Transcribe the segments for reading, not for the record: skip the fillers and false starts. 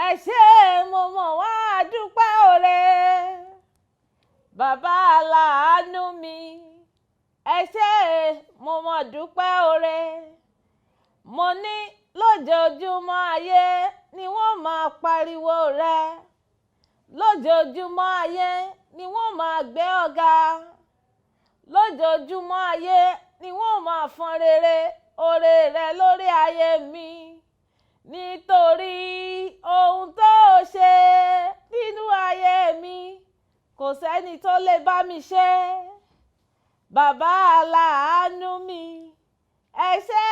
ẹ ṣé mo mọ̀ wá dúpẹ́ oore bàbá aláàánú mi. Ẹ ṣé mo mọ̀ dúpẹ́ oore. Mo ní lójoojúmọ́ ayé ni wọ́n máa pariwo rẹ. Lójoojúmọ́ ayé ni wọ́n máa gbé ọ̀gá. Lójoojúmọ́ ayé ni wọ́n máa fọn rere oore rẹ lórí ayé mi. Nítorí ohun tó ṣe nínú ayé mi kò sẹ́ni tó lè bá mi ṣe. Bàbá aláàánú mi, ẹ ṣé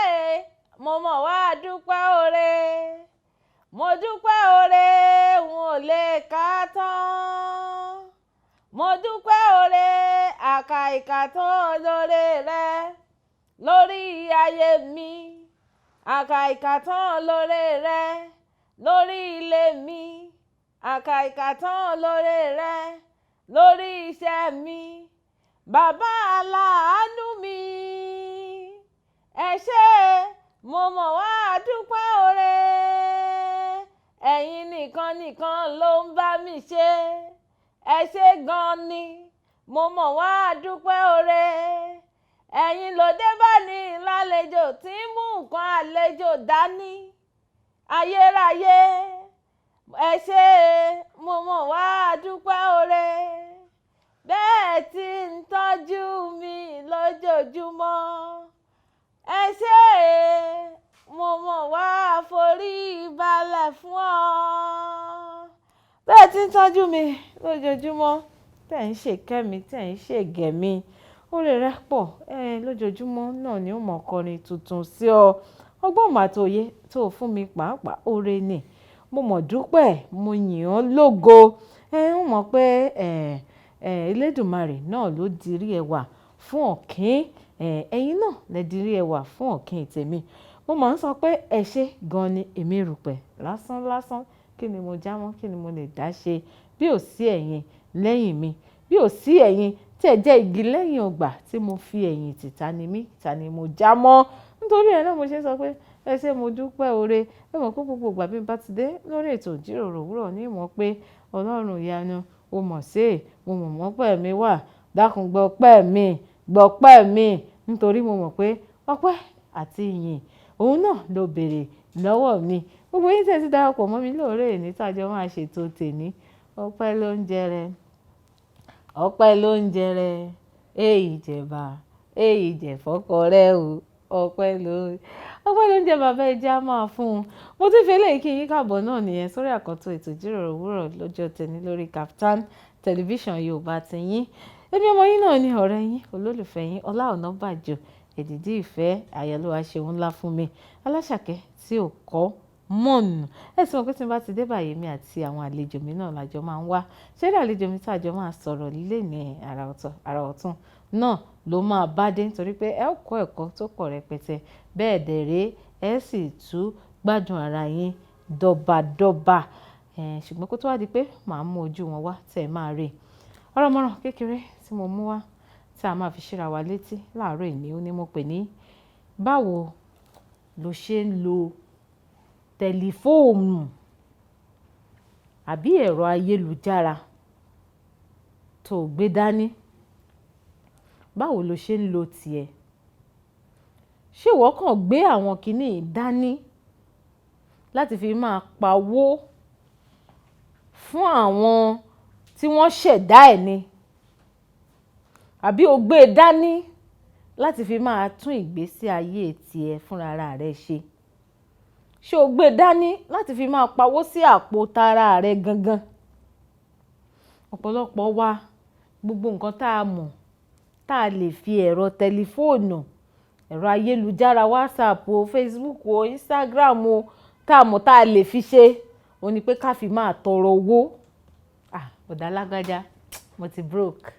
mo mọ̀ wá dúpẹ́ oore. Mo dúpẹ́ oore n ò lè kà á tán. Mo dúpẹ́ oore àkàìkàtán lóore rẹ lórí ayé mi. Àkàìkàtán lóore rẹ lórí ilé mi. Àkàìkàtán lóore rẹ lórí iṣẹ́ mi. Bàbá aláàánú mi, ẹ ṣé mo mọ̀ wá dúpẹ́ oore. Ẹ̀yin nìkan ló ń bá mi ṣe. Ẹ ṣé gan ni mo mọ̀ wá dúpẹ́ oore. Ẹ̀yin ló dé bá ní lálejò tí ń mú nǹkan àlejò dání. Ayérayé, ẹ ṣé mo mọ̀ wá dúpẹ́ oore. Bẹ́ẹ̀ tí ń tọ́jú mi lójoojúmọ́. Ẹ ṣé mo mọ̀ wá forí balẹ̀ fún ọ. Bẹ́ẹ̀ tí ń tọ́jú mi lójoojúmọ́, tẹ̀ ń ṣèkẹ́ mi, tẹ̀ ń ṣègẹ̀ mi. Oore rẹ pọ̀, lójoojúmọ́ náà ni ó mọ̀ kọrin tuntun sí ọ. Ọgbọ́n ìmọ̀ àti òye tó fún mi pàápàá oore ni. Mo mọ̀ dúpẹ́, mo yìn ọ́ lógo. Ó mọ̀ pé Elédùmarè náà ló dirí ẹwà fún ọ̀kín. Ẹ̀yin náà lẹ dirí ẹwà fún ọ̀kín tèmi. Mo máa ń sọ pé ẹ ṣé gan ni èmi rùpẹ̀ lásán. Kí ni mo já mọ́? Kí ni mo lè dá ṣe bí ò sí ẹ̀yin lẹ́yìn mi? Bí ò sí ẹ̀yin tí ẹ jẹ́ igi lẹ́yìn ọgbà tí mo fi ẹ̀yìn tì, ta ni mí? Ta ni mo já mọ́? Nítorí ẹ̀ náà mo ṣe sọ pé ẹ ṣé mo dúpẹ́ oore. Ẹ mọ̀ pé gbogbo ìgbà bí n bá ti dé lórí ètò ìjíròrò òwúrọ̀ ní ìmọ̀ pé Ọlọ́run ìyanu o mọ̀ sí, mo mọ̀ mọ́pẹ́ mi wà. Dákun gbọpẹ́ mi nítorí mo mọ̀ pé ọpẹ́ àti ìyìn òun náà ló béèrè lọ́wọ́ mi. Gbogbo yín tẹ́ ti darapọ̀ mọ́ mi lóòrè ní tájọ́ máa ṣètò tèmi. Ọpẹ́ ló ń jẹrẹ. Ọpẹ́ ló ń jẹrẹ. Èyí jẹ̀bà, èyí jẹ̀fọ́kọ rẹ o. Ọpẹ́ ló ń jẹ bàbá ẹja máa fún un. Mo ti fi eléyìí kí yín káàbọ̀ náà nìyẹn sórí àkọ́tún ètò ìjíròrò òwúrọ̀ lọ́jọ́ tẹni lórí Kaftan tẹlifíṣàn Yorùbá ti yín. Èmi ọmọ yín náà ni ọ̀rẹ́ yín, olólùfẹ́ yín, Ọlá Ọ̀nàbàjọ, èdìdí ìfẹ́, àyàlúwa ṣeun ńlá fún mi. Aláṣàkẹ́ tí ò kọ́ mọ̀nù. Ẹ sì mọ̀ pé tí n bá ti dé báyìí mi àti àwọn àlejò mi náà lájọ máa ń wá. Ṣé rí àlejò mi tí àjọ máa sọ̀rọ̀ lílé ní àrà ọ̀tún náà ló máa bá dé nítorí pé ẹ ó kọ́ ẹ̀kọ́ tó pọ̀ rẹpẹtẹ. Bẹ́ẹ̀ dẹ̀rẹ́ ẹ sì tún gbádùn ara yín dọ́badọ́ba. Ṣùgbọ́n kó tó wá di pé màá mú ojú wọn wá tẹ̀ máa rí. Ọ̀rọ̀ mọ́ràn kékeré tí mo mú wá tí a máa fi ṣíra wa létí láàárọ̀ ìní ó ní mo pè ní báwo lo ṣe ń lo tẹlifóònù àbí ẹ̀rọ ayélujára tó gbé dání. Báwo lo ṣe ń lo tiẹ̀? Ṣé ìwọ kàn gbé àwọn kiní dání láti fi máa pawó fún àwọn tí wọ́n ṣẹ̀dá ẹ̀ ni? Àbí o gbé e dání láti fi máa tún ìgbésí ayé tiẹ̀ fúnra rẹ̀ ṣe? Ṣé o gbé e dání láti fi máa pawó sí àpò tara rẹ̀ gangan? Ọ̀pọ̀lọpọ̀ wa gbogbo nǹkan tá a mọ̀ tá a lè fi ẹ̀rọ tẹlifóònù, ẹ̀rọ ayélujára, WhatsApp o, Facebook o, Instagram o, tá a mọ̀ tá a lè fi ṣe, ó ní pé ká fi máa tọrọ owó. Bọ̀dá lágbájá, mo ti broke.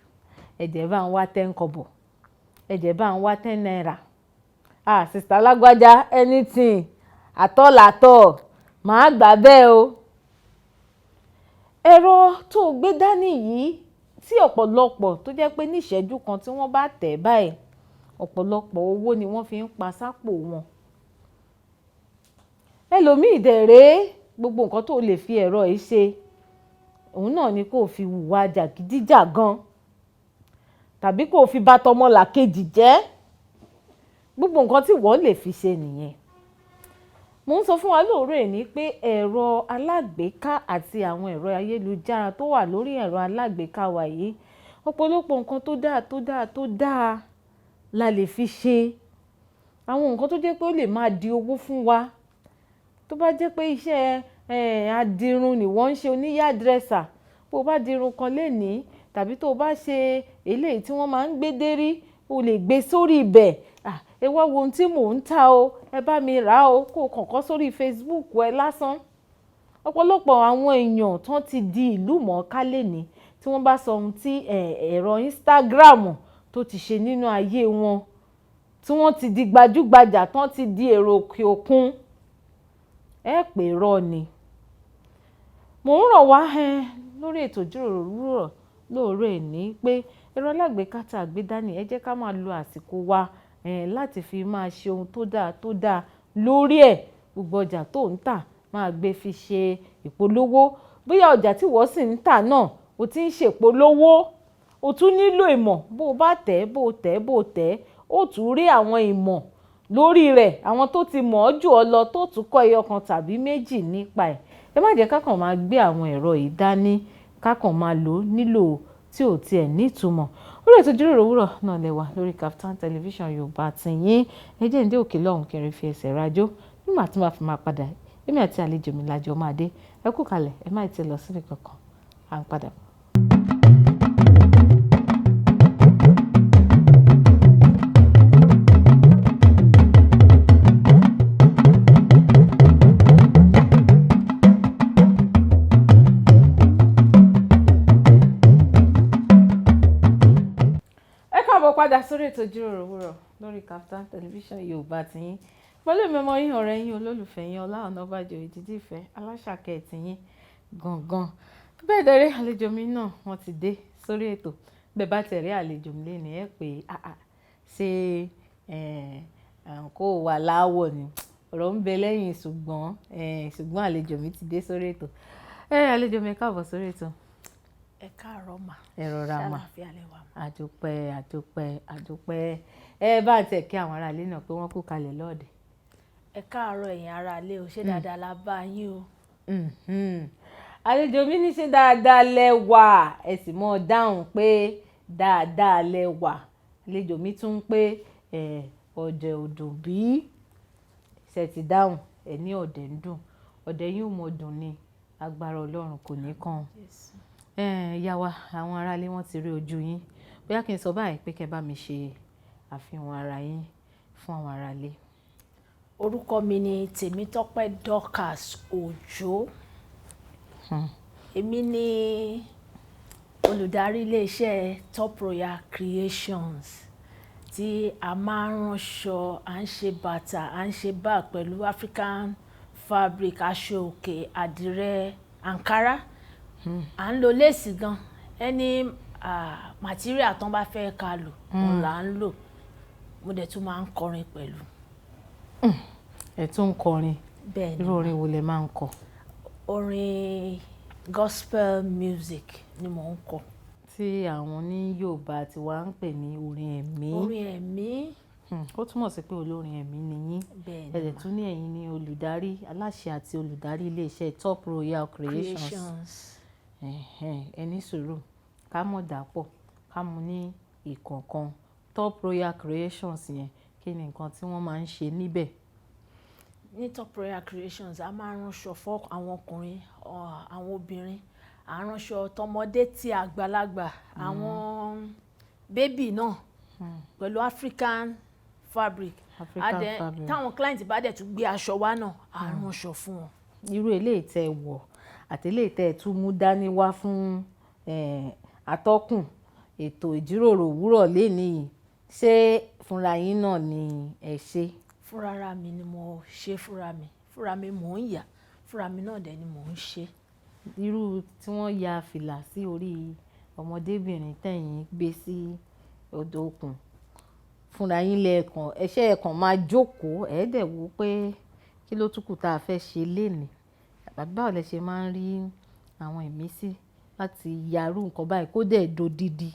Ẹ̀jẹ̀ bá ń wá 10 kọ́bọ̀. Ẹ̀jẹ̀ bá ń wá 10 naira. Sister lágbájá, anything, àtọ̀, màá gbà bẹ́ẹ̀ o. Ẹ̀rọ tó gbé dání yìí tí ọ̀pọ̀lọpọ̀ tó jẹ́ pé ní ìṣẹ́jú kan tí wọ́n bá tẹ̀ báyìí, ọ̀pọ̀lọpọ̀ owó ni wọ́n fi ń pa sápò wọn. Ẹlòmíì dẹ̀ rèé gbogbo nǹkan tó lè fi ẹ̀rọ yìí ṣe òun náà ni kó fi hùwà jàgídíjàgan tàbí kó fi bà tọmọlàkejì jẹ́. Gbogbo nǹkan tí wọ́n lè fi ṣe nìyẹn. Mo ń sọ fún wa lóòrè ní pé ẹ̀rọ alágbèéká àti àwọn ẹ̀rọ ayélujára tó wà lórí ẹ̀rọ alágbèéká wa yìí, ọ̀pọ̀lọpọ̀ nǹkan tó dáa la lè fi ṣe. Àwọn nǹkan tó jẹ́ pé ó lè máa di owó fún wa. Tó bá jẹ́ pé iṣẹ́ adirun ni wọ́n ń ṣe, oníyà dírẹ́sà, bó bá dirun kan lénìí tàbí tó bá ṣe eléyìí tí wọ́n máa ń gbé dérí, o lè gbé sórí ibẹ̀. Ẹ wá wo ohun tí mò ń tà o, ẹ bá mi rà o, kó kọ̀ọ̀kan sórí Facebook ẹ lásán. Ọ̀pọ̀lọpọ̀ àwọn èèyàn tán ti di ìlú mọ̀ọ́ká lénìí tí wọ́n bá sọ ohun tí ẹ̀rọ Instagram tó ti ṣe nínú ayé wọn, tí wọ́n ti di gbajúgbajà, tán ti di èrò òkè òkun, ẹ pè rọ́ ni. Mò ń rọ̀ wá lórí ètò ìjíròrò òwúrọ̀ lóòrè ní pé ẹ̀rọ alágbèéká tá gbé dání, ẹ jẹ́ ká máa lo àsìkò wa láti fi máa ṣe ohun tó dáa lórí ẹ̀. Gbogbo ọjà tó ń tà máa gbé fi ṣe ìpolówó. Bóyá ọjà tí wọ́n sì ń tà náà o ti ń ṣe ìpolówó, o tún nílò ìmọ̀. Bó bá tẹ̀, ó tún rí àwọn ìmọ̀ lórí rẹ̀, àwọn tó ti mọ̀ ọ́ jù ọ lọ tó tún kọ́ ẹyọ kan tàbí méjì nípa ẹ̀. Ẹ má jẹ́ ká kàn máa gbé àwọn ẹ̀rọ yìí dání, ká kàn máa lò nílò tí ò tiẹ̀ ní ìtumọ̀. Orí ètò ìjíròrò òwúrọ̀ náà lẹ́wà lórí Kaftan Television Yorùbá tiyín. Ẹ jẹ́ ǹdé òkè lọ́hùn kẹrin fi ẹsẹ̀ rajó. Nígbà tí màá fi máa padà, èmi àti àlejò mi lájọ máa dé. Ẹ kú kalẹ̀, ẹ má ì tí lọ síbi kankan. À ń padà bọ̀. Padà sórí ètò ìjíròrò òwúrọ̀ lórí Kaftan Television Yorùbá tiyín. Pẹ̀lú mi ọmọ yín, ọ̀rẹ́ yín, olólùfẹ́ yín, Ọlá Ọ̀nàbàjọ́, ìdídí ìfẹ́, aláṣàkẹ́ tiyín gangan. Bẹ́ẹ̀ dẹ̀rẹ́ àlejò mi náà wọ́n ti dé sórí ètò. Bẹ́ẹ̀ bá tẹ̀rí àlejò mi lé ní ẹ pé ṣé kó wà láwọ̀ ni. Ọ̀rọ̀ ń bẹ lẹ́yìn ṣùgbọ́n àlejò mi ti dé sórí ètò. Àlejò mi káàbọ̀ sórí ètò. Ẹ káàárọ̀ mà. Ẹ rọra mà. Ṣàlàáfíà lẹ wà mà. Àdúpẹ́. Ẹ bá tẹ̀ kí àwọn ará ilé náà pé wọ́n kú kalẹ̀ lọ́ọ̀dẹ̀. Ẹ káàárọ̀ ẹ̀yin ará ilé o, ṣé dáadáa la bá yín o. Àlejò mi ní ṣé dáadáa lẹ wà, ẹ sì mọ̀ dáhùn pé dáadáa lẹ wà. Àlejò mi tún pé ọ̀dẹ̀ ò dùn bí. Ṣé ti dáhùn ẹ ní ọ̀dẹ̀ ń dùn, ọ̀dẹ̀ yín ò mọ̀ dùn ni, agbára Ọlọ́run kò ní kàn. Ìyá wa, àwọn ará ilé wọn ti rí ojú yín. Bóyá kí n sọ báyìí pé kẹ́ bá mi ṣe àfihàn ara yín fún àwọn ará ilé. Orúkọ mi ni Tèmítọ́pẹ́ Dorcas Òjó. Èmi ni olùdarí iléeṣẹ́ Top Royal Creations tí a máa ń ránṣọ, à ń ṣe bàtà, à ń ṣe bag pẹ̀lú African fabric, aṣọ òkè, àdìrẹ, Ankara. À ń lo léèsì gan. Any material tán bá fẹ́ ká lò, òun là ń lò. Mo dẹ̀ tún máa ń kọrin pẹ̀lú. Ẹ tún ń kọrin? Bẹ́ẹ̀ ni. Irú orin wo lẹ máa ń kọ? Orin gospel music ni mò ń kọ. Tí àwọn ní Yorùbá tí wàá ń pè ní orin ẹ̀mí. Orin ẹ̀mí. Ó túmọ̀ sí pé olórin ẹ̀mí ni yín. Bẹ́ẹ̀ ni. Ẹ dẹ̀ tún ní ẹ̀yin ní olùdarí, aláṣẹ àti olùdarí iléeṣẹ́ Top Royal Creations. Ẹ ní sùúrù ká mọ̀ dàpọ̀, ká mú ní ìkọ̀ọ̀kan. Top Royal Creations yẹn, kí ni nǹkan tí wọ́n máa ń ṣe níbẹ̀? Ní Top Royal Creations, a máa ń ránṣọ fún àwọn ọkùnrin, àwọn obìnrin. À ń ránṣọ tọmọdé tí àgbàlagbà, àwọn bébì náà pẹ̀lú African fabric. Táwọn client bá dẹ̀ tún gbé aṣọ wá náà, à ń ránṣọ fún wọn. Irú eléyìí tẹ́ wọ̀ àti eléyìí tẹ́ tún mú dání wá fún atọ́kùn ètò ìjíròrò òwúrọ̀ lénìí, ṣé fúnra yín náà ni ẹ ṣe? Fúnra mi ni mo ṣe fúnra mi mò ń yà, fúnra mi náà dẹ̀ ni mò ń ṣe. Irú tí wọ́n ya fìlà sí orí ọmọdébìnrin tẹ̀yìn gbé sí odò òkun, fúnra yín lẹ́ẹ̀kan ẹ̀kan máa jókòó ẹ̀ẹ́dẹ̀ wò pé kí ló tún kù tá a fẹ́ ṣe lénìí. báwo lẹ ṣe máa ń rí àwọn ìmísí láti yarú nǹkan báyìí kó dẹ̀ dodidi?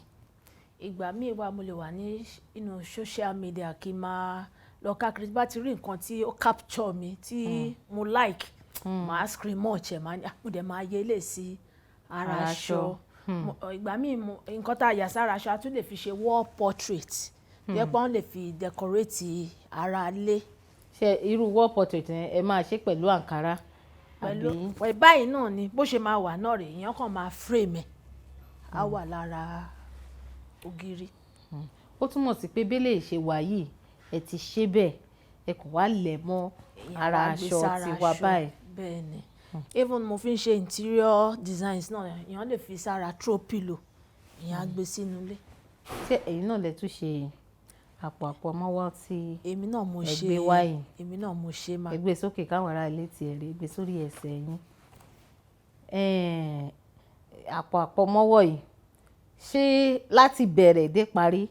Ìgbà míì wà mo lè wà ní inú social media kí n máa lọ káàkiri tí bá ti rí nǹkan tí ó capture mi tí mo like màá screen much ẹ̀ mo dẹ̀ máa yẹ lè sí ara aṣọ. Ìgbà míì nǹkan tá a yà sára aṣọ a tún lè fi ṣe wall portrait jẹ́ pé wọ́n lè fi decorate ara ilé. Ṣé irú wall portrait yẹn ẹ máa ṣe pẹ̀lú àǹkárá? Pẹ̀lú báyìí náà ni bó ṣe máa wà náà rèé èèyàn kàn máa frame ẹ̀ á wà lára ògiri. Ó túmọ̀ sí pé bẹ́lẹ̀ ṣe wà yìí ẹ ti ṣe bẹ́ẹ̀ ẹ kò wá lẹ̀ mọ́ ara aṣọ tiwa báyìí. Bẹ́ẹ̀ ni even mo fi ń ṣe interior designs náà èèyàn lè fi sára throw pillow èèyàn á gbé sínú ilé. Ṣé ẹ̀yin náà lè tún ṣe àpò àpamọ́wọ́ tí èmi náà mo ṣe ẹgbẹ́ wáyé? èmi náà mo ṣe máa. Ẹgbẹ́ sókè káwọn ará ilé tiẹ̀ rí ẹgbẹ́ sórí ẹsẹ̀ yín. Àpò àpamọ́wọ́ yìí ṣé láti bẹ̀rẹ̀ dé parí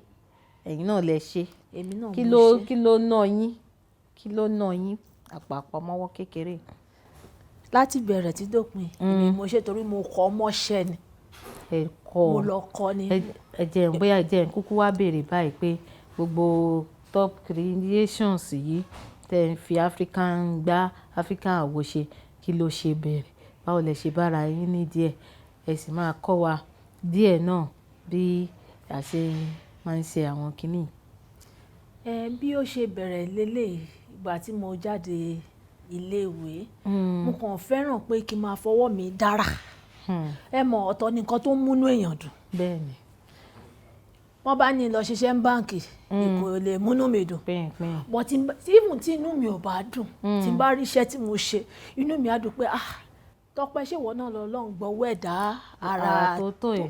ẹ̀yin náà lè ṣe? Èmi náà mo ṣe. Kí ló ná yín àpò àpamọ́wọ́ kékeré? Láti bẹ̀rẹ̀ tí dópin èmi mo ṣe torí mo kọ́ mọ́ṣẹ́ ni. Mo lọ kọ́ ni. Ẹ jẹ́ bóyá kúkú wá béèrè báyìí pé gbogbo top creations yìí tẹ́ ń fi African àwo ṣe kí ló ṣe bẹ̀rẹ̀? Báwo lẹ ṣe bára yín ní díẹ̀? Ẹ sì máa kọ́ wa díẹ̀ náà bí a ṣe máa ń ṣe àwọn kinní. Bí ó ṣe bẹ̀rẹ̀ lélẹ̀ ìgbà tí mo jáde iléèwé mo kàn fẹ́ràn pé kí n máa fọwọ́ mi dára. Ẹ mọ̀ ọ̀tọ̀ ni nǹkan tó ń múnú èèyàn dùn. Bẹ́ẹ̀ni. Wọ́n bá ní lọ ṣiṣẹ́ ní báǹkì kò lè múnú mi dùn. Bẹ́ẹ̀ni. But even tí inú mi ò bá dùn tí n bá rí iṣẹ́ tí mo ṣe inú mi á dùn pé Tọ́pẹ́ ṣé ìwọ náà lọ́lọ́run gbọ́wọ́ ẹ̀dá ara tó yìí.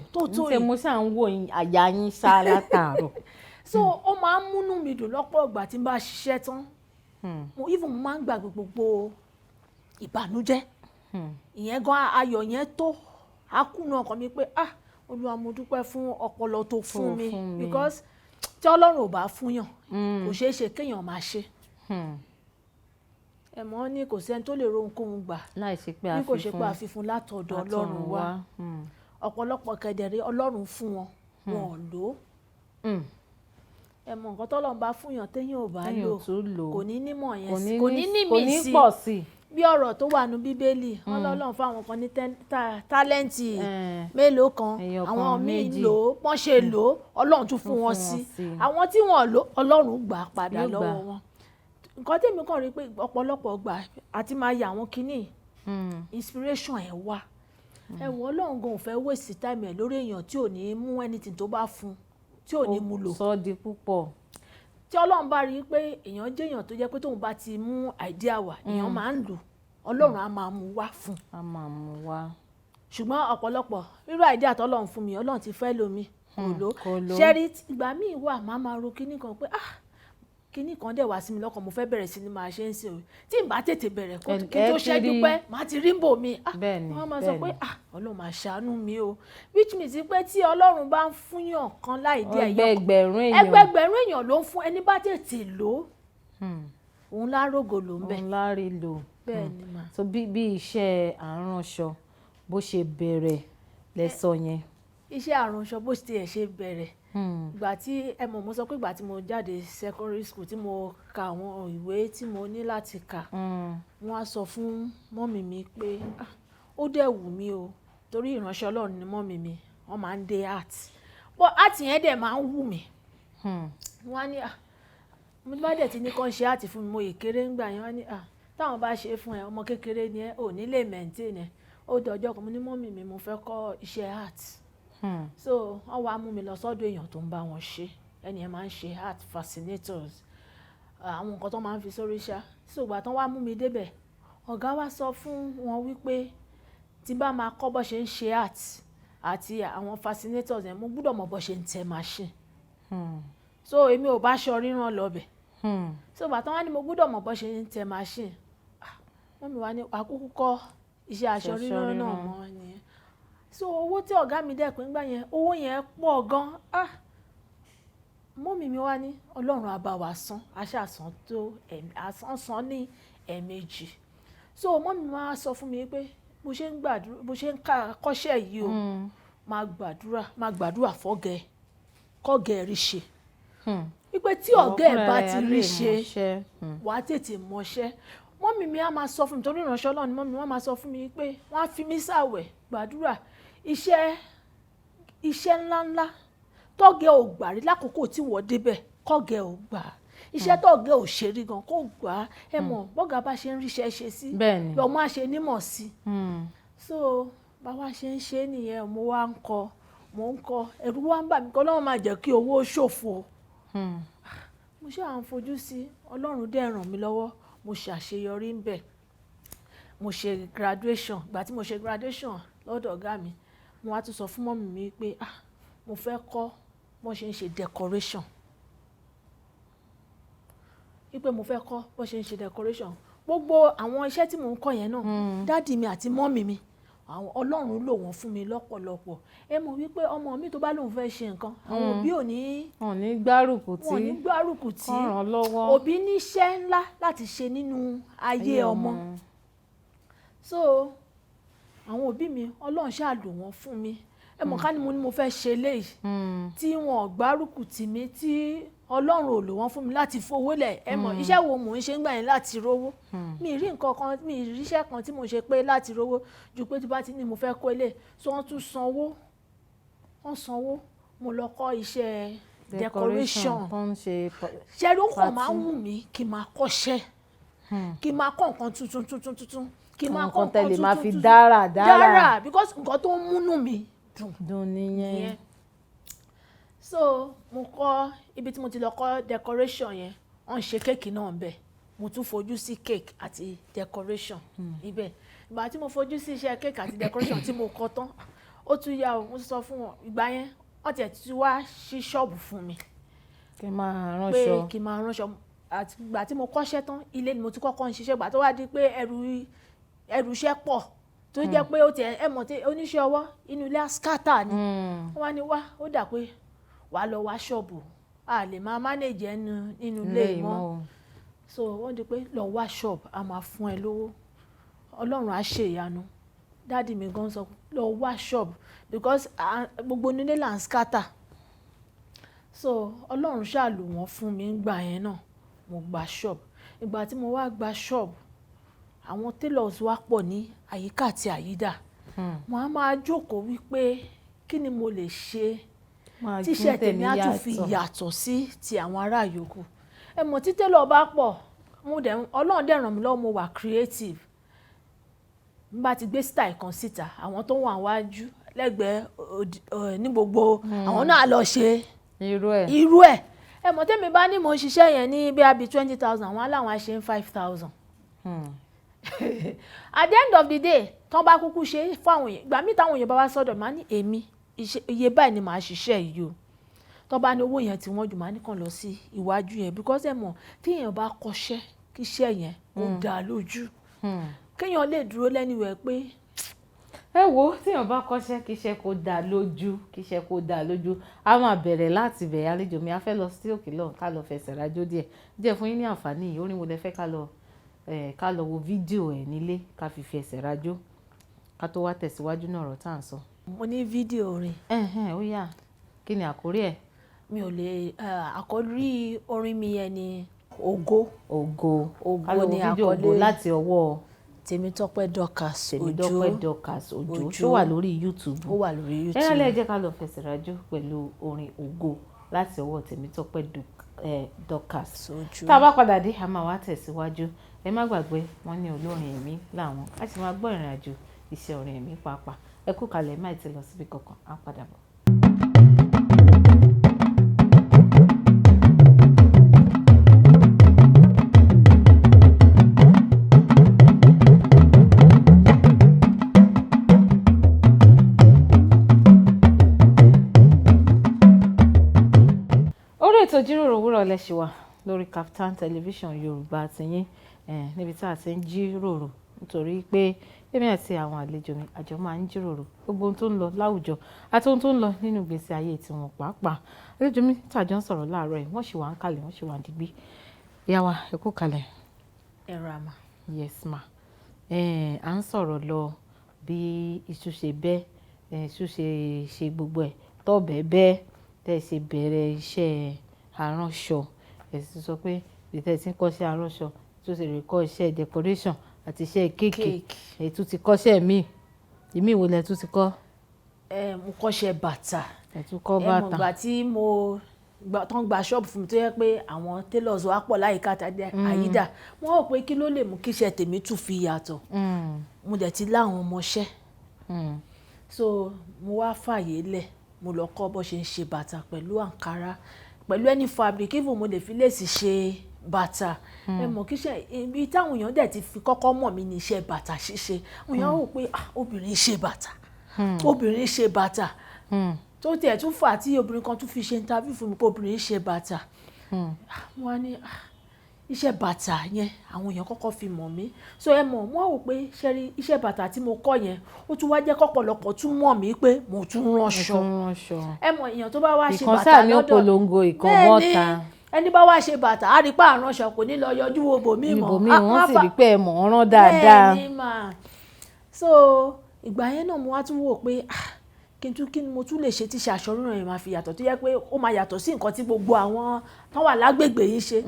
Ṣé mo ṣáà ń wò àyà yín ṣá látàárọ̀? So ó máa ń múnú mi dùn lọ́pọ̀ ìgbà tí n bá ṣiṣẹ́ tán. Even mo máa ń gbàgbé gbogbo ìbànújẹ́. Ìyẹn gan ayọ̀ yẹn tó á kúnnú ọkàn mi pé Olúwa mo dúpẹ́ fún ọpọlọ tó fún mi because tí Ọlọ́run ò bá fún yàn kò ṣeé ṣe kéèyàn máa ṣe. Ẹ mọ̀ ní kò sẹ́ni tó lè rohunkóhun gbà bí kò ṣe pé àfifún látọ̀dọ̀ Ọlọ́run wá. Ọ̀pọ̀lọpọ̀ kẹ̀dẹ̀rẹ́ Ọlọ́run fún wọn ò lò. Ẹ mọ̀ nǹkan tọ́lọ́run bá fún yàn téèyàn ò bá lò kò ní nímọ̀ yẹn sí kò ní nímì sí. Bí ọ̀rọ̀ tó wà nínú Bíbélì Ọlọ́run fáwọn kan ní tálẹ́ǹtì mélòó kan àwọn míì lò ó wọ́n ṣe lò ó Ọlọ́run tún fún wọn sí àwọn tí wọ́n lò Ọlọ́run gbà padà lọ́wọ́ wọn. Nǹkan tèmi kàn rí pé ọ̀pọ̀lọpọ̀ gbà àti máa yà àwọn kinní inspiration ẹ̀ wá. Ẹ wọ Ọlọ́run gan ò fẹ́ waste time ẹ̀ lórí èèyàn tí ò ní mú anything tó bá fún tí ò ní mú lò. Sọ di púpọ̀. Tí Ọlọ́run bá rí i pé èèyàn jẹ́ èèyàn tó jẹ́ pé tóun bá ti mú idea wá èèyàn máa ń lò Ọlọ́run á máa mú wá fún. A máa mú wá. Ṣùgbọ́n ọ̀pọ̀lọpọ̀ irú idea tọ́lọ́run fún mi Ọlọ́run ti fẹ́ lómi kò lò. Ṣẹ́rí ìgbà míì wà máa ro kinní kan pé kinní kan dẹ̀ wá sí mi lọ́kàn mo fẹ́ bẹ̀rẹ̀ sí ni máa ṣe ń sìn o tí n bá tètè bẹ̀rẹ̀ kí n tó ṣẹ́jú pẹ́ màá ti rí bò mí. Wọ́n máa sọ pé Ọlọ́run máa ṣàánú mi o which means pé tí Ọlọ́run bá ń fúnyàn kan láì dé ẹgbẹgbẹ̀rún èèyàn ló ń fún ẹni bá tètè lò òun lárógò ló ń bẹ̀. Òun lárí lò. Bẹ́ẹ̀ ni mà. So bí iṣẹ́ aránṣọ bó ṣe bẹ̀rẹ̀ lẹ́sọ yẹn. Iṣẹ́ aránṣọ bó ṣe bẹ̀rẹ̀ ìgbà tí mo sọ pé ìgbà tí mo jáde secondary school tí mo ka àwọn ìwé tí mo ní láti kà wọ́n á sọ fún mọ́mì mi pé ó dẹ̀ wù mí o torí ìránṣẹ́ Ọlọ́run ni mọ́mì mi wọ́n máa ń dé art but art yẹn dẹ̀ máa ń wù mí. Wọ́n á ní mo bá dẹ̀ ti ní kàn ṣe art fún mi mo kéré ńgbà yẹn wọ́n á ní táwọn bá ṣe fún ẹ ọmọ kékeré ni ẹ ò ní lè maintain ẹ ó dọjọ́ kan mo ní mọ́mì mi mo fẹ́ kọ́ iṣẹ́ art. So wọ́n wá mú mi lọ sọ́dọ̀ èèyàn tó ń bá wọn ṣe ẹni ẹ máa ń ṣe art fascinators àwọn nǹkan tó máa ń fi sórí ṣá so ìgbà tán wá mú mi débẹ̀ ọ̀gá wa sọ fún wọn wípé tí bá máa kọ́ bó ṣe ń ṣe art àti àwọn fascinators yẹn mo gbọ́dọ̀ mọ̀ bó ṣe ń tẹ machine so èmi ò bá aṣọ ríran lọ́bẹ̀ so ìgbà tán wá ní mo gbọ́dọ̀ mọ̀ bó ṣe ń tẹ machine wọ́n mi wá ní àkókò kọ́ iṣẹ́ aṣọ ríran náà mọ́ nìyẹn. So owó tí ọ̀gá mi dẹ̀ pé ńgbà yẹn owó yẹn pọ̀ gan mọ́mì mi wá ní Ọlọ́run á bá wa san aṣàṣàn tó san ní ẹ̀ẹ̀mejì so mọ́mì máa sọ fún mi pé bó ṣe ń gbàdúrà bó ṣe ń kọ́ṣẹ́ yìí o máa gbàdúrà fọ́gẹ̀ kọ́gẹ̀ rí ṣe wípé tí ọ̀gá ẹ̀ bá ti rí ṣe wà á tètè mọṣẹ́. Mọ́mì mi á máa sọ fún mi torí ìránṣẹ́ Ọlọ́run ni mọ́mì wọ́n máa sọ fún mi pé wọ́n á fi mí ṣàwẹ̀ gbàdúrà iṣẹ́ ńláńlá tọ́gẹ̀ ò gbà rí lákòókò tí wọ́n débẹ̀ kọ́gẹ̀ ò gbà iṣẹ́ tọ́gẹ̀ ò ṣe rí gan kó gbà á ẹ mọ̀ bọ́gà bá ṣe ń ríṣẹ́ ṣe sí lọ́mọ àṣẹ nímọ̀ sí so báwa ṣe ń ṣe nìyẹn mo wá ń kọ ẹ̀rù wá ń bà mí kọ́ Ọlọ́run máa jẹ́ kí owó ṣòfò mo ṣe à ń fojú sí Ọlọ́run dẹ̀ ràn mí lọ́wọ́ mo ṣàṣeyọrí ń bẹ̀ mo ṣe graduation ìgbà tí mo ṣe graduation lọ́dọ̀ ọ̀gá mi mo wá tún sọ fún mọ́mì mi pé mo fẹ́ kọ́ bó ṣe ń ṣe decoration wípé mo fẹ́ kọ́ bó ṣe ń ṣe decoration gbogbo àwọn iṣẹ́ tí mò ń kọ́ yẹn náà dáàdì mi àti mọ́mì mi àwọn Ọlọ́run lò wọ́n fún mi lọ́pọ̀lọpọ̀ ẹ mọ̀ wípé ọmọ mi tó bá lóun fẹ́ ṣe nǹkan àwọn òbí ò ní gbárùkù tí ràn lọ́wọ́ òbí níṣẹ́ ńlá láti ṣe nínú ayé ọmọ so àwọn òbí mi Ọlọ́run ṣáà lò wọ́n fún mi ẹ mọ̀ ká ní mo fẹ́ ṣe léyìí tí wọn ò gbárùkù tì mí tí Ọlọ́run ò lò wọ́n fún mi láti fowó lẹ̀ ẹ mọ̀ iṣẹ́ wo mò ń ṣe ń gbà yẹn láti rówó mi rí nǹkan kan mi rí iṣẹ́ kan tí mo ṣe pé láti rówó ju pé tí bá ti ní mo fẹ́ kó ilé so wọ́n tún sanwó mo lọ kọ́ iṣẹ́ decoration ṣẹ́rí ó kàn máa ń wù mí kí n máa kọ́ṣẹ́ kí n máa kọ́ nǹkan tuntun kí n máa kọ́ nǹkan tẹ́lẹ̀ máa fi dára because nǹkan tó ń múnú mi dùn nìyẹn. So mo kọ́ ibi tí mo ti lọ kọ́ decoration yẹn wọ́n ṣe kéèkì náà bẹ́ẹ̀ mo tún fojú sí cake àti decoration ibẹ̀ ìgbà tí mo fojú sí iṣẹ́ cake àti decoration tí mo kọ́ tán ó tún yá o mo sọ fún wọn ìgbà yẹn wọ́n tiẹ̀ ti wá sí ṣọ́ọ̀bù fún mi kí n máa ránṣọ pé kí n máa ránṣọ àti ìgbà tí mo kọ́ṣẹ́ tán ilé ni mo ti kọ́kọ́ ń ṣiṣẹ́ ìgbà tó wá di pé ẹrù iṣẹ́ pọ̀ tó jẹ́ pé ó tiẹ̀ ẹ mọ̀ tí oníṣẹ́ ọwọ́ inú ilé àskátà ni wọ́n wá ní wá ó dà pé wàá lọ wá ṣọ́ọ̀bù a lè máa manage nínú ilé mọ́ so wọ́n di pé lọ wá ṣọ́ọ̀bù a máa fún ẹ lówó Ọlọ́run á ṣe ìyanu dáàdì mi gan sọ lọ wá ṣọ́ọ̀bù because gbogbo nílé là ń skátà so Ọlọ́run ṣáà lò wọ́n fún mi gbà yẹn náà mo gba ṣọ́ọ̀bù ìgbà tí mo wá gba ṣọ́ọ̀bù àwọn tailors wá pọ̀ ní àyíká àti àyídà wọ́n á máa jókòó wípé kí ni mo lè ṣe tíṣẹ́ tèmi á tún fi yàtọ̀ sí ti àwọn ará yòókù ẹ mọ̀ tí tailor bá pọ̀ Ọlọ́run dẹ̀ ràn mí lọ́wọ́ mo wà creative n bá ti gbé style kan síta àwọn tó wà wájú lẹ́gbẹ̀ẹ́ ní gbogbo àwọn náà lọ ṣe irú ẹ̀ ẹ mọ̀ tẹ́mi bá ní mo ń ṣiṣẹ́ yẹn ní bí abi 20,000 àwọn aláwọn á ṣe ń 5,000 at the end of the day tán bá kúkú ṣe fún àwọn èèyàn ìgbà míì táwọn èèyàn bá wá sọ́dọ̀ máa ní èmi iye báyìí ni màá ṣiṣẹ́ yìí o tán bá ní owó yẹn tí wọ́n jù máa ní kàn lọ sí iwájú yẹn because ẹ mọ̀ tí èèyàn bá kọ́ṣẹ́ kí iṣẹ́ yẹn ó dá lójú kéèyàn lè dúró lẹ́niwẹ̀ pé. ẹ wo téèyàn bá kọ́ṣẹ́ kí iṣẹ́ kó dá lójú a máa bẹ̀rẹ̀ láti bẹ̀rẹ̀ àlejò mi a fẹ́ lọ sí òkè lọ́hùn ká lọ fẹsẹ̀ rájò díẹ̀ fún yín ní àǹfààní yìí orin wo lẹ fẹ́ ká lọ wo fídíò ẹ̀ nílé ká fi ẹsẹ̀ rájò ká tó wá tẹ̀síwájú náà ọ̀rọ̀ tá à ń sọ. mo ní fídíò orin. ó yá kí ni àkórí ẹ̀. mi ò lè àkórí orin mi yẹn ni ògo ká lọ wo fídíò ògo láti ọwọ́ Tèmítọ́pẹ́ Dorcas Òjó ṣó wà lórí YouTube. ó wà lórí YouTube. ẹ̀rọ lẹ́ẹ̀jẹ̀ ká lọ fẹsẹ̀ rájò pẹ̀lú orin ògo láti ọwọ́ Tèmítọ́pẹ́ Dorcas Òjó. tá a bá padà dé a máa wá tẹ̀síwájú ẹ má gbàgbé wọn ní olórin ẹ̀mí làwọn a sì máa gbọ́ ìrìn àjò iṣẹ́ orin ẹ̀mí pàápàá ẹ kú kalẹ̀ má ti lọ síbi kankan á padà bọ̀. orí ètò ìjíròrò òwúrọ̀ lẹ́sìn wa lórí Kaftan television Yorùbá àtìyín níbi tá a ti ń jíròrò nítorí pé èmi àti àwọn àlejò mi àjọ máa ń jíròrò gbogbo ohun tó ń lọ láwùjọ àti ohun tó ń lọ nínú ìgbésí ayé tiwọn pàápàá àlejò mi tàjọ ń sọ̀rọ̀ láàárọ̀ yìí wọ́n ṣì wà ń kalẹ̀ wọ́n ṣì wà ń digbí ìyá wa ẹ kú kalẹ̀. ẹ ra ma. yes ma à ń sọ̀rọ̀ lọ bí iṣu ṣe bẹ́ iṣu ṣe gbogbo ẹ̀ tọ́bẹ̀ bẹ́ tẹ́ ṣe bẹ̀rẹ̀ iṣẹ́ aránṣọ ẹ sì sọ pé bí tẹ́ ti ń kọ́ṣẹ́ aránṣọ tó ṣe lè kọ́ iṣẹ́ decoration àti iṣẹ́ kéèkì ẹ̀ tún ti kọ́ṣẹ́ ìmí wo lẹ tún ti kọ́. Mo kọ́ṣẹ́ bàtà. ẹ tún kọ́ bàtà. Mo gbà tí tán gba ṣọ́ọ̀bù fún mi tó yẹ pé àwọn tailors wá pọ̀ láyìíká tàbí àyídà wọ́n rò pé kí ló lè mú kí iṣẹ́ tèmi tún fi yàtọ̀. Mo dẹ̀ ti láwọn ọmọọṣẹ́ so mo wá fàyè lẹ̀ mo lọ kọ́ bó ṣe ń ṣe bàtà pẹ̀lú àǹkárá pẹ̀lú any fabric even mo lè fi léèsì ṣe bàtà. Mọ̀ kí iṣẹ́ ibi táwọn èèyàn dẹ̀ ti fi kọ́kọ́ mọ̀ mí ní iṣẹ́ bàtà ṣíṣe àwọn èèyàn rò pé obìnrin ṣe bàtà obìnrin ṣe bàtà tó tiẹ̀ tún fà tí obìnrin kan tún fi ṣe interview fún mi pé obìnrin ṣe bàtà. Wọ́n á ní iṣẹ́ bàtà yẹn àwọn èèyàn kọ́kọ́ fi mọ̀ mí so wọ́n rò pé ṣẹ́rí iṣẹ́ bàtà tí mo kọ́ yẹn ó tún wá jẹ́ kọ́pọ̀lọpọ̀ tún mọ̀ mí pé mo tún ránṣọ. Èèyàn tó bá wá ṣe bàtà lọ́dọ̀ ìkànṣá ní òpolongo ìkànbọ́ta ẹni bá wá ṣe bàtà á rí pé àránṣọ kò ní lọ yọjú wo bòmí mọ́ wọ́n sì rí pé ẹ mọ̀ ọ́n rán dáadáa. bẹ́ẹ̀ ni mà so ìgbà yẹn náà mo wá tún wò pé kí ni mo tún lè ṣe tí aṣọ rírán yẹn máa fi yàtọ̀ tó yẹ pé ó máa yàtọ̀ sí nǹkan tí gbogbo àwọn tán wà lágbègbè yìí ṣe.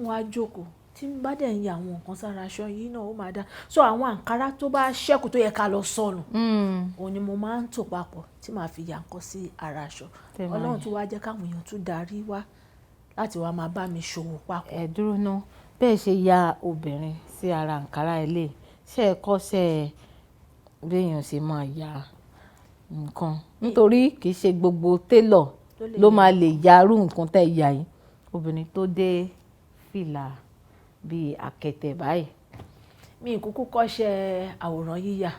Wọ́n á jókòó tí n bá dẹ̀ ń ya àwọn nǹkan sára aṣọ yìí náà ó máa dá so àwọn àǹkárá tó bá ṣẹ́kù tó yẹ ká lọ sọnù òun ni mo máa ń tò papọ̀ tí màá fi ya nǹkan sí ara aṣọ. Ọlọ́run tún wá jẹ́ káwọn èèyàn tún darí wá láti wá máa bá mi ṣòwò papọ̀. ẹ dúró ná bẹ́ẹ̀ ṣe ya obìnrin sí ara àǹkárá ilé ṣe é kọ́ṣẹ́ béèyàn ṣe máa ya nǹkan nítorí kì í ṣe gbogbo télọ̀ ló máa lè yarú nǹkan tẹ́ ya yìí obìnrin tó dé fìlà bíi àkẹtẹ̀ báyìí. Mi ì kúkú kọ́ṣẹ́ àwòrán yíyà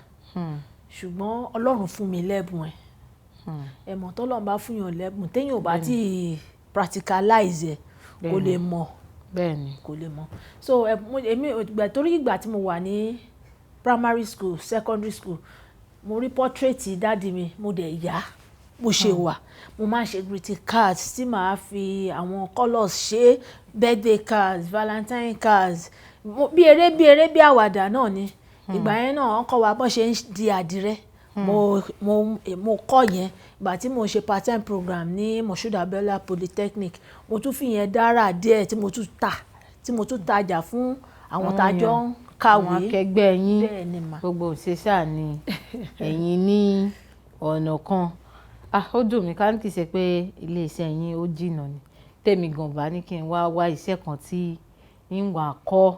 ṣùgbọ́n Ọlọ́run fún mi lẹ́bùn ẹ̀ mọ̀ tọ́lọ́run bá fún yàn lẹ́bùn téèyàn ò bá tí practicalize ẹ̀ kò lè mọ̀ bẹ́ẹ̀ni kò lè mọ̀ so èmi torí ìgbà tí mo wà ní primary school secondary school mo rí portrait dáàdi mi mo dẹ̀ yá bó ṣe wà mo máa ń ṣe greeting cards tí màá fi àwọn colours ṣe birthday cards valentine cards bí eré bí àwàdà náà ni ìgbà yẹn náà wọ́n kọ́ wa bó ṣe ń di àdìrẹ mo kọ́ yẹn ìgbà tí mo ṣe part-time program ní Moshood Abiola Polytechnic mo tún fi yẹn dára díẹ̀ tí mo tún tajà fún àwọn tájọ́ ń kàwé. àwọn akẹgbẹ́ yín gbogbo òṣèṣà ni ẹ̀yin ní ọ̀nà kan ó dùn mí ká ní kì í ṣe pé iléeṣẹ́ yín ó jìnnà ni tèmi gan bá ní kí n wá iṣẹ́ kan tí ń wà kọ́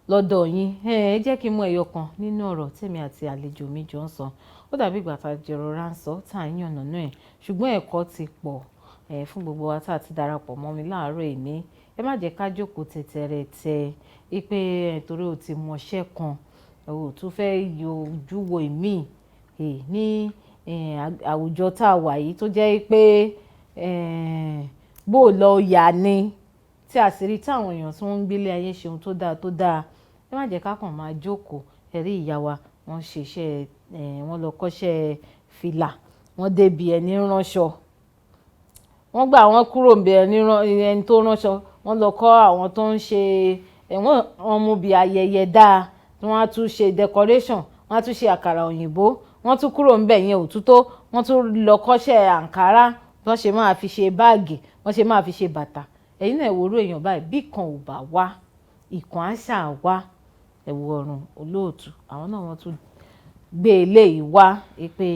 lọ́dọ̀ yín ẹ jẹ́ kí n mú ẹyọ kan nínú ọ̀rọ̀ tèmi àti àlejò mi jọ ń sọ ó dàbí ìgbà tá a jọrọ ránsọ tá à ń yànnà náà ẹ̀ ṣùgbọ́n ẹ̀kọ́ ti pọ̀ fún gbogbo wa tá a ti darapọ̀ mọ́ mi láàárọ̀ èní ẹ má jẹ́ ká jókòó tẹ̀tẹ̀rẹ̀ tẹ ipe torí o ti mọṣẹ́ kan o tún fẹ́ yọjú wo ìmíì ní àwùjọ tá a wà yìí tó jẹ́ pé bó lọ yà ni tí àṣírí táwọn èèyàn tí wọ́n ń gbélé ayé ṣe ohun tó dáa ẹ má jẹ́ ká kàn máa jókòó ẹ̀rí ìyá wa wọ́n ṣiṣẹ́ wọ́n lọ kọ́ṣẹ́ fìlà wọ́n débi ẹni ránṣọ wọ́n gbà wọ́n kúrò níbi ẹni tó ránṣọ wọ́n lọ kọ́ àwọn tó ń ṣe wọ́n mú bí ayẹyẹ dáa wọ́n á tún ṣe decoration wọ́n á tún ṣe àkàrà òyìnbó wọ́n tún kúrò níbẹ̀ yẹn òtútó wọ́n tún lọ kọ́ṣẹ́ àǹkárá wọ́n ṣe máa fi ṣe báàgì wọ́n ṣe máa fi ṣe bàtà ẹ̀yin náà ìwòrò èèyàn báyìí bí kan ò bá wá ìkan àṣà wá ẹ̀wù ọ̀run olóòtú àwọn náà wọ́n tún gbé eléyìí wá pé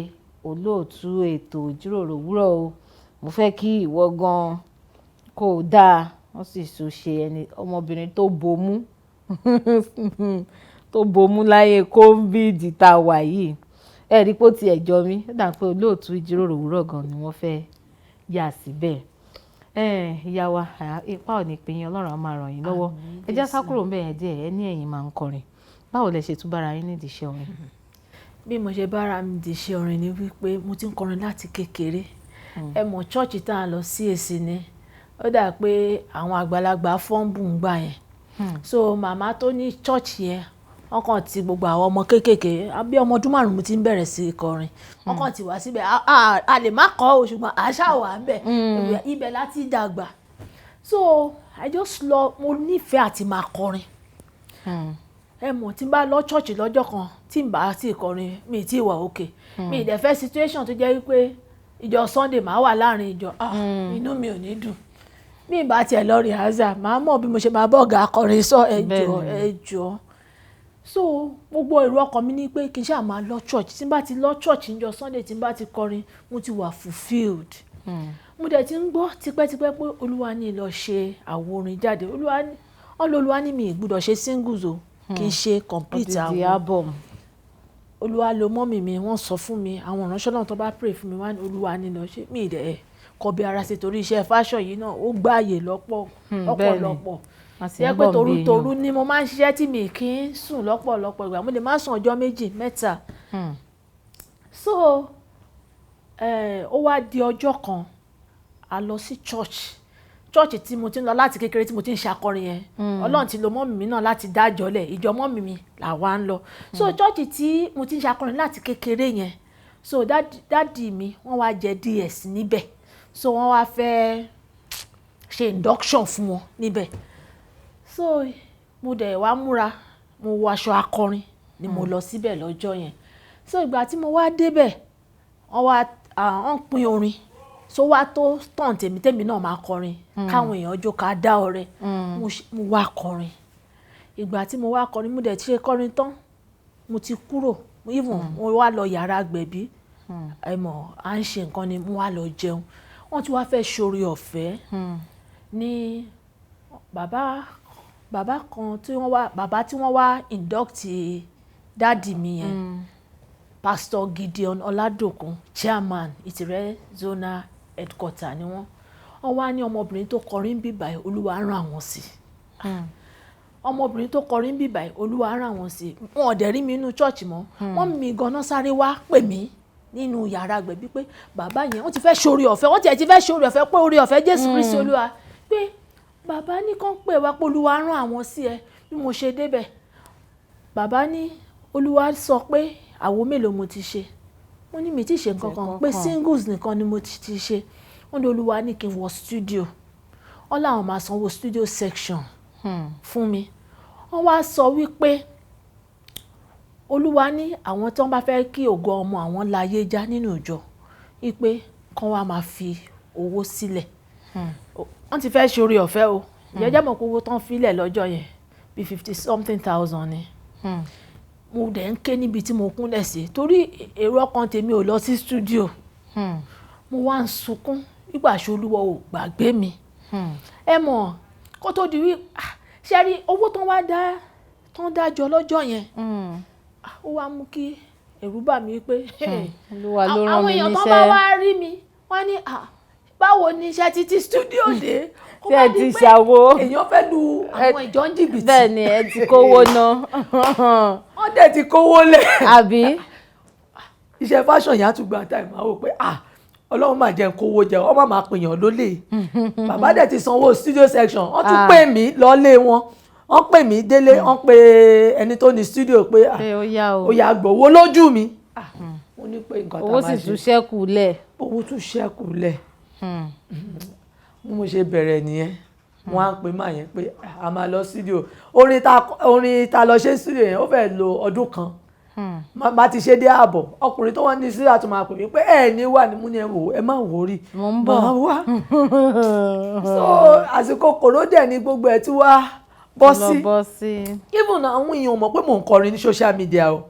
olóòtú ètò ìjíròrò òwúrọ̀ o mo fẹ́ kí ìwọ gan kó o dáa wọ́n sì tún ṣe ẹni ọmọbìnrin tó bomú tó bomú láyé covid tá a wà yìí ẹ rí pé ó ti ẹ̀jọ́ mi ó dà pé olóòtú ìjíròrò òwúrọ̀ gan ni wọ́n fẹ́ yà síbẹ̀ ìyá wa ipa ò ní pín yín Ọlọ́run á máa ràn yín lọ́wọ́ ẹ já sá kúrò ńbẹ̀ yẹn díẹ̀ ẹ ní ẹ̀yin máa ń kọrin báwo lẹ ṣe tún bára yín nídìí iṣẹ́ orin. bí mo ṣe bára mi nídìí iṣẹ́ orin ni wípé mo ti ń kọrin láti kékeré ẹ mọ̀ chọ́ọ̀chì tá a lọ sí èsì ni ó dà pé àwọn àgbàlagbà fọ́ǹbù ń gbà yẹn so màmá tó ní chọ́ọ̀chì yẹn wọ́n kàn ti gbogbo àwọn ọmọ kéékèèké bí ọmọ ọdún márùn-ún mo ti ń bẹ̀rẹ̀ sí í kọrin wọ́n kàn ti wá síbẹ̀ a lè má kọ́ o ṣùgbọ́n àṣà wà ń bẹ̀ ibẹ̀ láti dàgbà so I just love mo nífẹ̀ẹ́ àti máa kọrin ẹ mọ̀ tí n bá lọ church lọ́jọ́ kan tí n bá ti kọrin mi ti wà òkè mi ì dẹ̀ fẹ́ situation tó jẹ́ wípé ìjọ Sunday máa wà láàrin ìjọ inú mi ò ní dùn bí n bá tiẹ̀ lọ rehearsal máa mọ̀ bí mo ṣe máa bọ́ ọ̀gá akọrin sọ ẹ jọ̀ọ́ so gbogbo èrò ọkàn mi ni pé kí n ṣáà máa lọ church tí n bá ti lọ church níjọ Sunday tí n bá ti kọrin mo ti wà fulfilled mo dẹ̀ ti ń gbọ́ tipẹ́tipẹ́ pé olúwa ní lọ ṣe àwo orin jáde olúwa ní mi ì gbọ́dọ̀ ṣe singles o kì í ṣe complete album olúwa lo mọ́mì mi wọ́n sọ fún mi àwọn ìránṣẹ́ náà tó bá pray fún mi wá ní olúwa ní lọ ṣe mí ìdẹ̀ kọbi ara ṣe torí iṣẹ́ fashion yìí náà ó gbáàyè lọ́pọ̀lọpọ̀ yẹ pé torútorú ni mo máa ń ṣiṣẹ́ tí mi kì í sùn lọ́pọ̀lọpọ̀ ìgbà mo lè má sùn ọjọ́ 2 3 so ó wá di ọjọ́ kan a lọ sí church tí mo ti ń lọ láti kékeré tí mo ti ń ṣakọrin yẹn ọlọ́run ti lo mọ́mì mi náà láti dájọ́lẹ̀ ìjọ mọ́mì mi làwa ń lọ so church tí mo ti ń ṣakọrin láti kékeré yẹn so dádì mi wọ́n wá jẹ DS níbẹ̀ so wọ́n wá fẹ́ ṣe induction fún wọn níbẹ̀ so mo dẹ̀ wá múra mo wọ aṣọ akọrin ni mo lọ síbẹ̀ lọ́jọ́ yẹn so ìgbà tí mo wá débẹ̀ wọ́n pín orin so wá tó tàn tèmi náà máa kọrin káwọn èèyàn jó ká dá ọrẹ mo wá kọrin ìgbà tí mo wá kọrin mo dẹ̀ ti ṣe kọrin tán mo ti kúrò even mo wá lọ yàrá gbẹ̀bí à ń ṣe nǹkan ni mo wá lọ jẹun wọ́n ti wá fẹ́ ṣoore ọ̀fẹ́ ní bàbá kan tí wọ́n wá induct dáàdì mi yẹn Pastor Gideon Ọládòkun chairman Ìtìrẹ́ zonal headquarter ni wọ́n wá ní ọmọbìnrin tó kọrin bíbáyìí olúwa rán àwọn sí ọmọbìnrin tó kọrin bíbáyìí olúwa rán àwọn sí wọn ò dẹ̀ rí mi inú church mọ́ wọ́n mi ganan sáré wá pè mí nínú yàrá gbẹ̀bí pé bàbá yẹn wọ́n ti fẹ́ ṣoore ọ̀fẹ́ wọ́n tiẹ̀ ti fẹ́ ṣoore ọ̀fẹ́ pé oore ọ̀fẹ́ Jésù Kristi olúwa pé bàbá ní kàn pè wá pé olúwa rán àwọn sí ẹ bí mo ṣe débẹ̀ bàbá ní olúwa sọ pé àwo mélòó mo ti ṣe mo ní mi ti ṣe nǹkan kan pé singles nìkan ni mo ti ṣe wọ́n ní olúwa ní kí n wọ studio wọ́n láwọn máa sanwó studio section fún mi wọ́n wá sọ wípé olúwa ní àwọn tí wọ́n bá fẹ́ kí ògo ọmọ àwọn láyé já nínú ìjọ wípé kán wá máa fi owó sílẹ̀ wọ́n ti fẹ́ ṣoore ọ̀fẹ́ o ìjẹ́jẹ́ mọ̀ pé owó tán filẹ̀ lọ́jọ́ yẹn bí 50-something thousand ni mo dẹ̀ ń ké níbi tí mo kúnlẹ̀ sí torí èrò ọkàn tèmi ò lọ sí studio mo wá ń sunkún nígbà tí olúwa ò gbàgbé mi ẹ mọ̀ kó tó di wí ṣe rí owó tán dájọ́ lọ́jọ́ yẹn ó wá mú kí ẹ̀rù bà mí pé àwọn èèyàn tán bá wá rí mi wọ́n ní báwo ni iṣẹ́ títí studio dé kó bá di pé èèyàn fẹ́ lu àwọn ìjọ ń jìbìtì. bẹ́ẹ̀ ni ẹ ti kówó ná. wọ́n dẹ̀ ti kówó lẹ̀. àbí. iṣẹ́ fashion yẹn á tún gba time máa wò pé ọlọ́run máa jẹ́ kówó jẹ wọ́n máa pèèyàn lólè. bàbá dẹ̀ ti sanwó studio section wọ́n tún pè mí lọ́lé wọn wọ́n pè mí délé wọ́n pe ẹni tó ní studio pé ó yá gbowó lójú mi. mo ní pé nǹkan tá a máa ṣe owó sì tún ṣẹ́kù lẹ̀. owó tún ṣẹ́kù lẹ̀. mo ṣe bẹ̀rẹ̀ nìyẹn wọ́n á pè máa yẹn pé a máa lọ studio orin ta lọ ṣe studio yẹn ó fẹ́ lo ọdún kan má ti ṣe dé ààbọ̀ ọkùnrin tó wọ́n ní studio àti máa pè mí pé ní wà ní mú ní ẹ má wò rí máa wá so àsìkò kòró dẹ̀ ní gbogbo ẹ̀ tí wá bọ́ sí even àwọn èèyàn mọ̀ pé mò ń kọrin ní social media o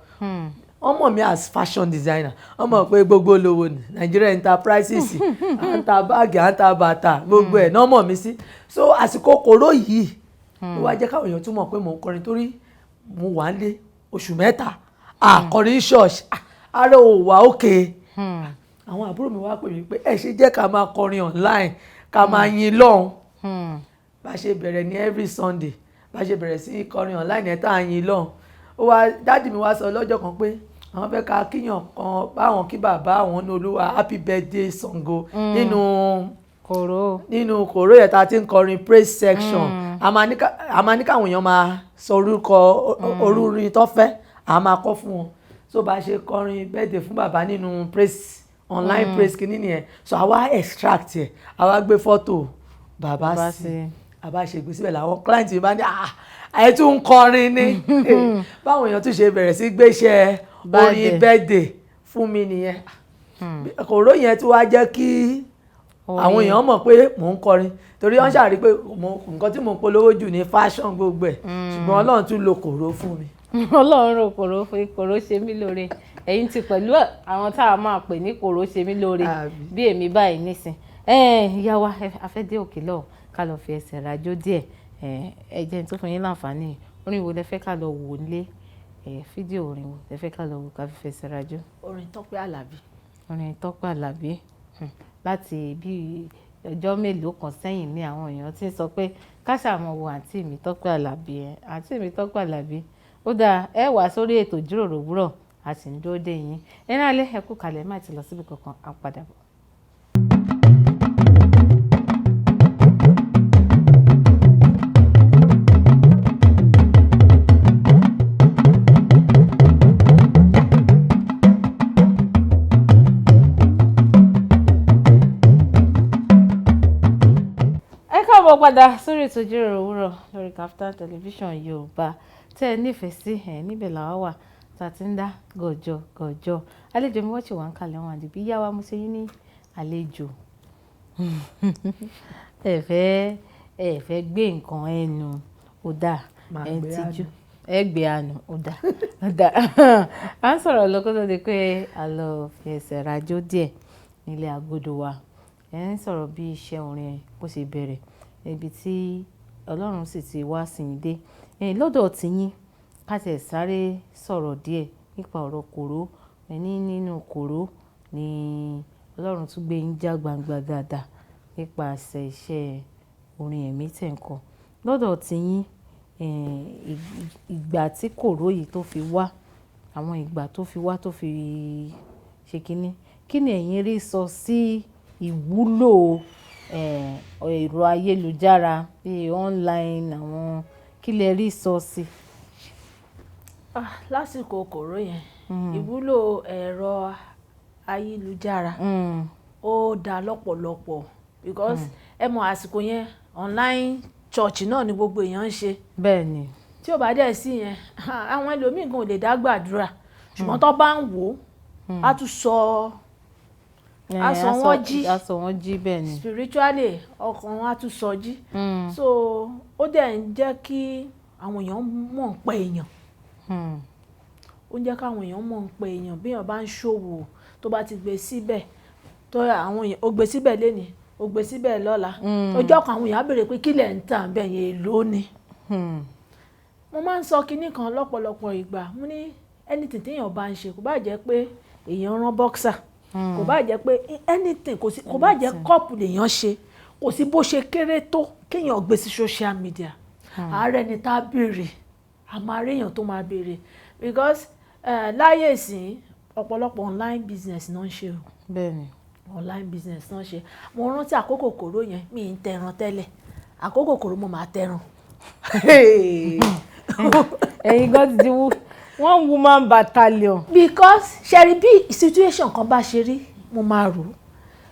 wọ́n mọ̀ mí as fashion designer wọ́n mọ̀ pé gbogbo olówó ní Nigeria Enterprises à ń ta báàgì à ń ta bàtà gbogbo ẹ̀ náà mọ̀ mí sí so àsìkò kòró yìí ló wá jẹ́ káwọn èèyàn tún mọ̀ pé mò ń kọrin torí mo wà ń lé oṣù 3 àkọrin church ara ò wá òkè àwọn àbúrò mi wá pè mí pé ẹ ṣe jẹ́ ká máa kọrin online ká máa yin lọ́hùn bá ṣe bẹ̀rẹ̀ ní every Sunday bá ṣe bẹ̀rẹ̀ sí kọrin online ẹ̀ tá à ń yin lọ́hùn ó wá dádì mi wá sọ lọ́jọ́ kan pé àwọn fẹ́ ká kíyàn kan báwọn kí bàbá àwọn ní olúwa happy birthday Ṣàngó nínú kòró yẹn tá a ti ń kọrin praise section a máa ní káwọn èèyàn máa sọ orúkọ orúrin tó fẹ́ a máa kọ́ fún wọn so bá ṣe kọrin birthday fún bàbá nínú praise online praise kìíní nìyẹn so àwa extract ẹ̀ àwa gbé fọ́tò bàbá sí àbá ṣe gbé síbẹ̀ làwọn client yìí bá ní ẹ tún ń kọrin ní báwọn èèyàn tún ṣe bẹ̀rẹ̀ sí gbéṣẹ́ orin birthday fún mi nìyẹn kòró yẹn tún wá jẹ́ kí àwọn èèyàn mọ̀ pé mò ń kọrin torí wọ́n ṣàrí pé nǹkan tí mò ń polówó jù ní fashion gbogbo ẹ̀ ṣùgbọ́n Ọlọ́run tún lo kòró fún mi. Ọlọ́run ro kòró fún kòró ṣe mí lóore ẹ̀yin ti pẹ̀lú àwọn tá a máa pè ní kòró ṣe mí lóore bí èmi báyìí nísìn ìyá wa a fẹ́ dé òkè lọ́hùn ká lọ fi ẹsẹ̀ rajó díẹ̀ ẹ jẹ́ n tó fún yín láǹfààní orin wo lẹ fẹ́ ká lọ wò nílé fídíò orin wo lẹ fẹ́ ká lọ wò ká fi fẹsẹ̀ rajó. Orin Tọ́pẹ́ Àlàbí. Orin Tọ́pẹ́ Àlàbí láti bí ọjọ́ mélòó kan sẹ́yìn ní àwọn èèyàn tí ń sọ pé ká ṣàmọ̀ wo àǹtí mi Tọ́pẹ́ Àlàbí àǹtí mi Tọ́pẹ́ Àlàbí ó dáa ẹ wá sórí ètò ìjíròrò òwúrọ̀ a sì ń dúró dé yín ẹ náà lé ẹ kú kalẹ̀ má ti lọ síbi kankan á padà bọ̀. Padà sórí ètò ìjíròrò òwúrọ̀ lórí Kaftan television Yorùbá tẹ́ ẹ nífẹ̀ẹ́ sí níbẹ̀ làwa wà tá a ti ń dá gọ̀jọ̀ àlejò mi wọ́n ti wà ń kalẹ̀ wọn àdìbí yá wa mo ṣe yín ní àlejò ẹ fẹ́ gbé nǹkan ẹnu ó dà ẹ ń tijú ẹ gbé àánú ó dà à ń sọ̀rọ̀ lọ́kọ́ tó di pé a lọ fi ẹsẹ̀ rajó díẹ̀ nílé agodo wa ẹ ń sọ̀rọ̀ bí iṣẹ́ orin bó ṣe bẹ̀rẹ̀ ibi tí Ọlọ́run sì ti wá sí i dé lọ́dọ̀ tiyín ká tẹ̀ sáré sọ̀rọ̀ díẹ̀ nípa ọ̀rọ̀ kòró nínú kòró ni Ọlọ́run tún gbé yín já gbangba dáadáa nípasẹ̀ iṣẹ́ orin ẹ̀mí tẹ̀ ń kọ lọ́dọ̀ tiyín ìgbà tí kòró yìí tó fi wá àwọn ìgbà tó fi wá tó fi ṣe kí ni ẹ̀yin rí sọ sí ìwúlò ẹ̀rọ ayélujára bíi online àwọn kí lẹ rí sọ sí. Lásìkò kòró yẹn ìwúlò ẹ̀rọ ayélujára ó dá lọ́pọ̀lọpọ̀ because ẹ mọ̀ àsìkò yẹn online church náà ni gbogbo èèyàn ń ṣe. Bẹ́ẹ̀ ni. tí ò bá dẹ̀ sí yẹn àwọn ẹlòmíì gan ò lè dá gbàdúrà ṣùgbọ́n tó bá ń wò ó á tún sọ aṣọ wọn jí bẹ́ẹ̀ ni spiritually ọkàn wọn á tún sọ jí so ó dẹ̀ ń jẹ́ kí àwọn èèyàn mọ̀ ń pẹ́ èèyàn ó ń jẹ́ káwọn èèyàn mọ̀ ń pẹ́ èèyàn bí èèyàn bá ń ṣòwò tó bá ti gbé síbẹ̀ tó àwọn èèyàn ó gbé síbẹ̀ lénìí ó gbé síbẹ̀ lọ́la ọjọ́ kan àwọn èèyàn á béèrè pé kí lẹ̀ ń tà bẹ́ẹ̀ yẹn èlò ni mo máa ń sọ kinní kan lọ́pọ̀lọpọ̀ ìgbà mo ní anything téèyàn bá ń ṣe kò bá jẹ́ pé èèyàn rán boxer kò bá jẹ́ pé anything kò bá jẹ́ kọ́ọ̀pù lèèyàn ṣe kò sí bó ṣe kéré tó kéèyàn gbé sí social media ààrẹ ni tá a béèrè a máa rí èèyàn tó máa béèrè because láyé ìsìn ọ̀pọ̀lọpọ̀ online business náà ń ṣe o. Bẹ́ẹ̀ni. Online business náà ṣe mo rántí àkókò kòró yẹn mi ń tẹran tẹ́lẹ̀ àkókò kòró mo máa tẹran. ẹ̀yin gan ti wú one woman battalion. because ṣẹ́rí bí situation kan bá ṣe rí mo máa rò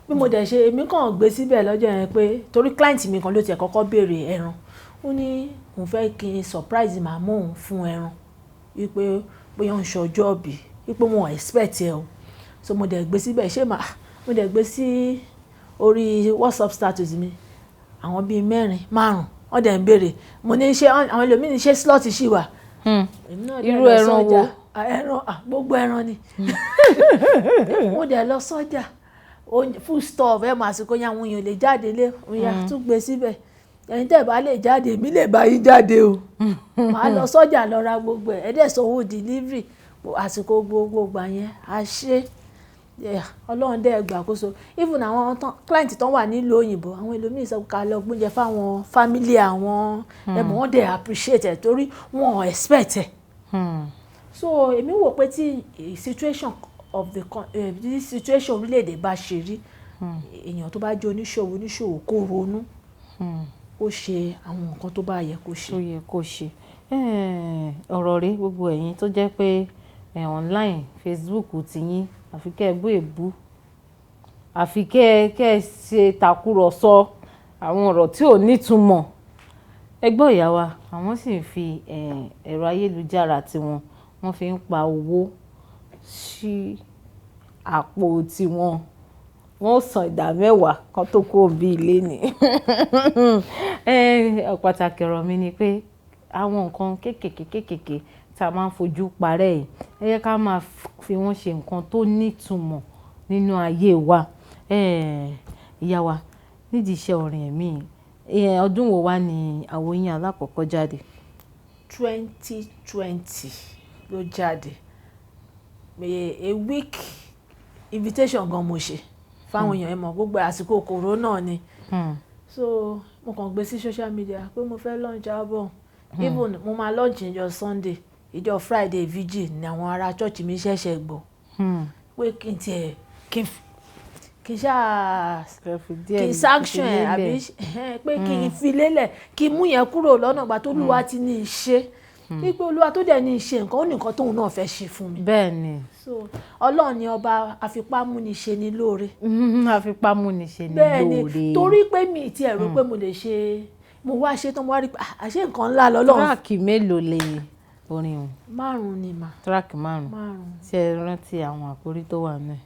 bí mo dẹ̀ ṣe èmi kàn gbé síbẹ̀ lọ́jọ́ yẹn pé torí client mi kan ló tiẹ̀ kọ́kọ́ béèrè ẹran ó ní òun fẹ́ kí n surprise màmá òun fún ẹran wípé bóyá ń ṣọjọ́ ọ̀bì wípé wọn expect ẹ o so mo dẹ̀ gbé síbẹ̀ ṣé mo dẹ̀ gbé sí orí WhatsApp status mi àwọn bíi 4-5 wọ́n dẹ̀ ń béèrè mo ní ṣé àwọn ẹlòmíì ní ṣé slot ṣì wà. Irú ẹran wo? Ẹran gbogbo ẹran ni mo dẹ̀ lọ sọ́jà food store ẹ̀ mọ̀ àsìkò yẹn àwọn èèyàn lè jáde lé òyà tún gbé síbẹ̀ ẹ̀yin tẹ́ bá lè jáde èmi lè bá yín jáde o màá lọ sọ́jà lọ ra gbogbo ẹ̀ dẹ̀ sanwó delivery àsìkò gbogbo gbà yẹn a ṣe Ọlọ́run dẹ̀ gbàkóso even àwọn client tó wà nílùú òyìnbó àwọn ẹlòmíì sọ ká lọ gbóúnjẹ fáwọn family àwọn ẹ̀mọ́ wọn dẹ̀ appreciate ẹ̀ torí wọn ò expect ẹ̀. So èmi wò pé tí situation of the situation orílẹ̀-èdè bá ṣe rí èèyàn tó bá jẹ́ oníṣòwò kó ronú ó ṣe àwọn nǹkan tó bá yẹ kó ṣe. tó yẹ kó ṣe ọ̀rọ̀ rí gbogbo ẹ̀yin tó jẹ́ pé online Facebook ti yín àfi kẹ́ ẹ bú èbú àfi kẹ́ ẹ ṣe tàkúrọ̀sọ àwọn ọ̀rọ̀ tí ò nítumọ̀ ẹgbọ́n ìyá wa àwọn sì ń fi ẹ̀rọ ayélujára tiwọn wọ́n fi ń pa owó sí àpò tiwọn, wọ́n san ìdá mẹ́wàá kan tó kó bí ilé ni. Pàtàkì ọ̀rọ̀ mi ni pé àwọn nǹkan kéékèèké tá a máa ń fojú parẹ́ yìí ẹ jẹ́ ká máa fi wọ́n ṣe nǹkan tó nítumọ̀ nínú ayé wa. Ìyá wa nídìí iṣẹ́ orin ẹ̀mí ọdún wo wá ni àwo yín alákọ̀ọ́kọ́ jáde? 2020 ló jáde. A week invitation gan mo ṣe fáwọn èèyàn ẹ mọ̀ gbogbo àsìkò corona ni. So mo kàn gbé sí social media pé mo fẹ́ launch album. Even mo máa launch ìjọ Sunday, ìjọ Friday vigil ni àwọn ará church mi ṣẹ̀ṣẹ̀ gbọ́. Pé kí n tiẹ̀ kí n ṣáà kí n sanction ẹ̀ àbí pé kí n fi lélẹ̀ kí n mú yẹn kúrò lọ́nà ìgbà tó Olúwa ti ní í ṣe. Wípé Olúwa tó dẹ̀ ní í ṣe nǹkan ó ní nǹkan tóun náà fẹ́ ṣe fún mi. Bẹ́ẹ̀ ni. So Ọlọ́run ni ọba àfipámúniṣe ni lóore. Àfipámúniṣe ni lóore. Bẹ́ẹ̀ ni torí pé mi ti ẹ̀rọ pé mo lè ṣe mo wá ṣe tán mo wá rí pé àṣé nǹkan ńlá lọ́lọ́run. Tíráàkì mélòó lè orin o? 5 ni mà. Tíráàkì 5. Ṣé ẹ rántí àwọn àkórí tó wà náà?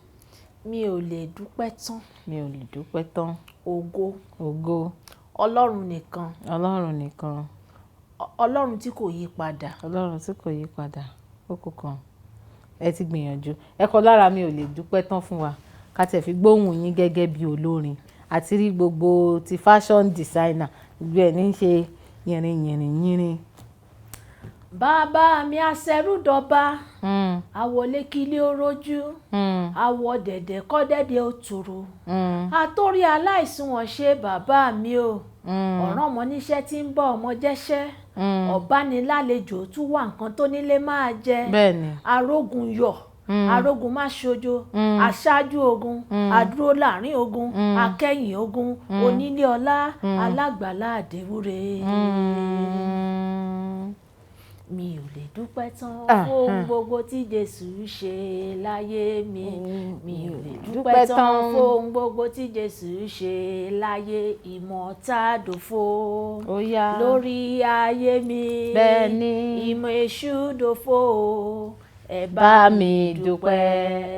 Mi ò lè dúpẹ́ tán. Mi ò lè dúpẹ́ tán. Ògo. Ògo. Ọlọ́run nìkan. Ọlọ́run nìkan. Ọlọ́run tí kò yí padà. Ọlọ́run tí kò yí padà. Kókó kan. Ẹ ti gbìyànjú. Ẹ kọ lára mi ò lè dúpẹ́ tán fún wa. Ká tẹ̀ fi gbóhùn yín gẹ́gẹ́ bí olórin. Àti rí gbogbo ti fashion designer. Gbogbo ẹ̀ ní ṣe yìnrìn. Bàbá mi aṣẹrúdọba. Àwọlé kílé orójú. Àwọ̀ dẹ̀dẹ̀ kọ́ dẹ̀dẹ̀ òtúrú. Àtórí aláìsùn wọ̀n ṣe bàbá mi o. Ọ̀ràn ọmọ níṣẹ́ tí ń bọ̀ ọmọ jẹ́ṣẹ́. Ọ̀bánilálejò tún wà nǹkan tó nílé máa jẹ. Bẹ́ẹ̀ni. Arógun yọ̀. Arógun má ṣojo. Aṣáájú ogun. Adúró láàrin ogun. Akẹ́yìn ogun. Onílé ọlá. Alágbàlá àdéwúre. Mi ò lè dúpẹ́ tán fún gbogbo tí Jésù ṣe láyé mi. Mi ò lè dúpẹ́ tán fún gbogbo tí Jésù ṣe láyé. Ìmọ̀tádòfo lórí ayé mi. Bẹ́ẹ̀ni. Ìmọ̀ èṣù dòfo. Ẹ bá mi dúpẹ́.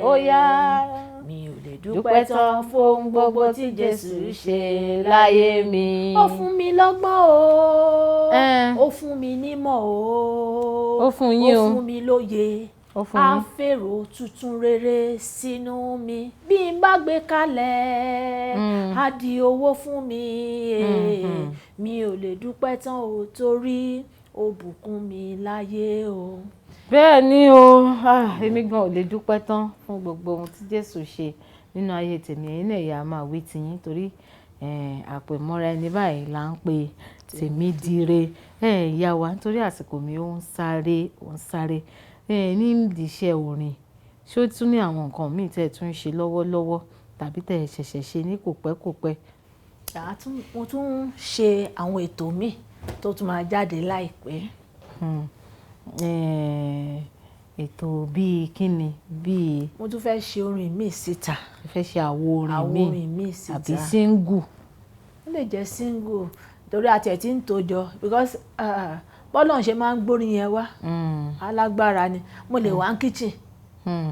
Mi ò lè dúpẹ́ tán fún gbogbo tí Jésù ṣe láyé mi. Ó fún mi lọ́gbọ́n o. Ó fún mi nímọ̀ o. Ó fún yín o. Ó fún mi lóye. Ó fún yín. Á fèrò tuntun rere sínú mi. Bí n bá gbé kalẹ̀, á di owó fún mi. Mi ò lè dúpẹ́ tán o torí ó bùkún mi láyé o. Bẹ́ẹ̀ ni o, èmi gan ò lè dúpẹ́ tán fún gbogbo ohun tí Jésù ṣe nínú ayé tèmi. Ẹ̀yin náà ìyá máa wí tiyín torí àpèmọ́ra ẹni báyìí là ń pe tèmi dire. Ìyá wa nítorí àsìkò mi ó ń sáré ní ìdí iṣẹ́ orin. Ṣé ó tún ní àwọn nǹkan míì tẹ́ ẹ tún ń ṣe lọ́wọ́lọ́wọ́ tàbí tẹ́ ẹ ṣẹ̀ṣẹ̀ ṣe ní kòpẹ́kòpẹ́? Mo tún ń ṣe àwọn ètò míì tó tún máa jáde láìpẹ́. Ètò bíi kíni? Bíi. Mo tún fẹ́ ṣe orin mi síta. Mo fẹ́ ṣe àwo orin mi síta. àbí single. Ó lè jẹ́ single torí àti ẹ̀ tí ń tòjọ because bọ́lọ̀ ṣe máa ń gbórin yẹn wá. Alágbára ni. Mo lè wá ní kitchen.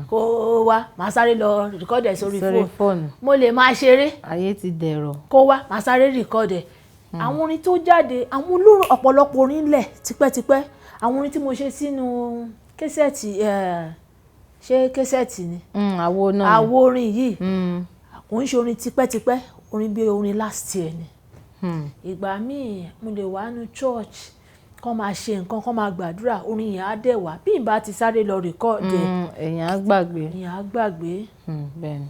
Kó wá màá sáré lọ record ẹ̀ sórí fóònù. Mo lè máa ṣeré. Ayé ti dẹ̀rọ̀. Kó wá màá sáré record ẹ̀. Àwọn orin tó jáde àwọn olórin ọ̀pọ̀lọpọ̀ orin lẹ̀ tipẹ́tipẹ́. Àwọn orin tí mo ṣe sínú késẹ́ẹ̀tì ṣé késẹ́ẹ̀tì ni. Àwo náà. Àwo orin yìí kò ń ṣe orin tipẹ́tipẹ́ orin bí orin last year ni. Ìgbà míì mo lè wá ní church kán máa ṣe nǹkan kán máa gbàdúrà orin yẹn á dẹ̀ wá bí n bá ti sáré lọ record ẹ̀. Èèyàn á gbàgbé. Bẹ́ẹ̀ni.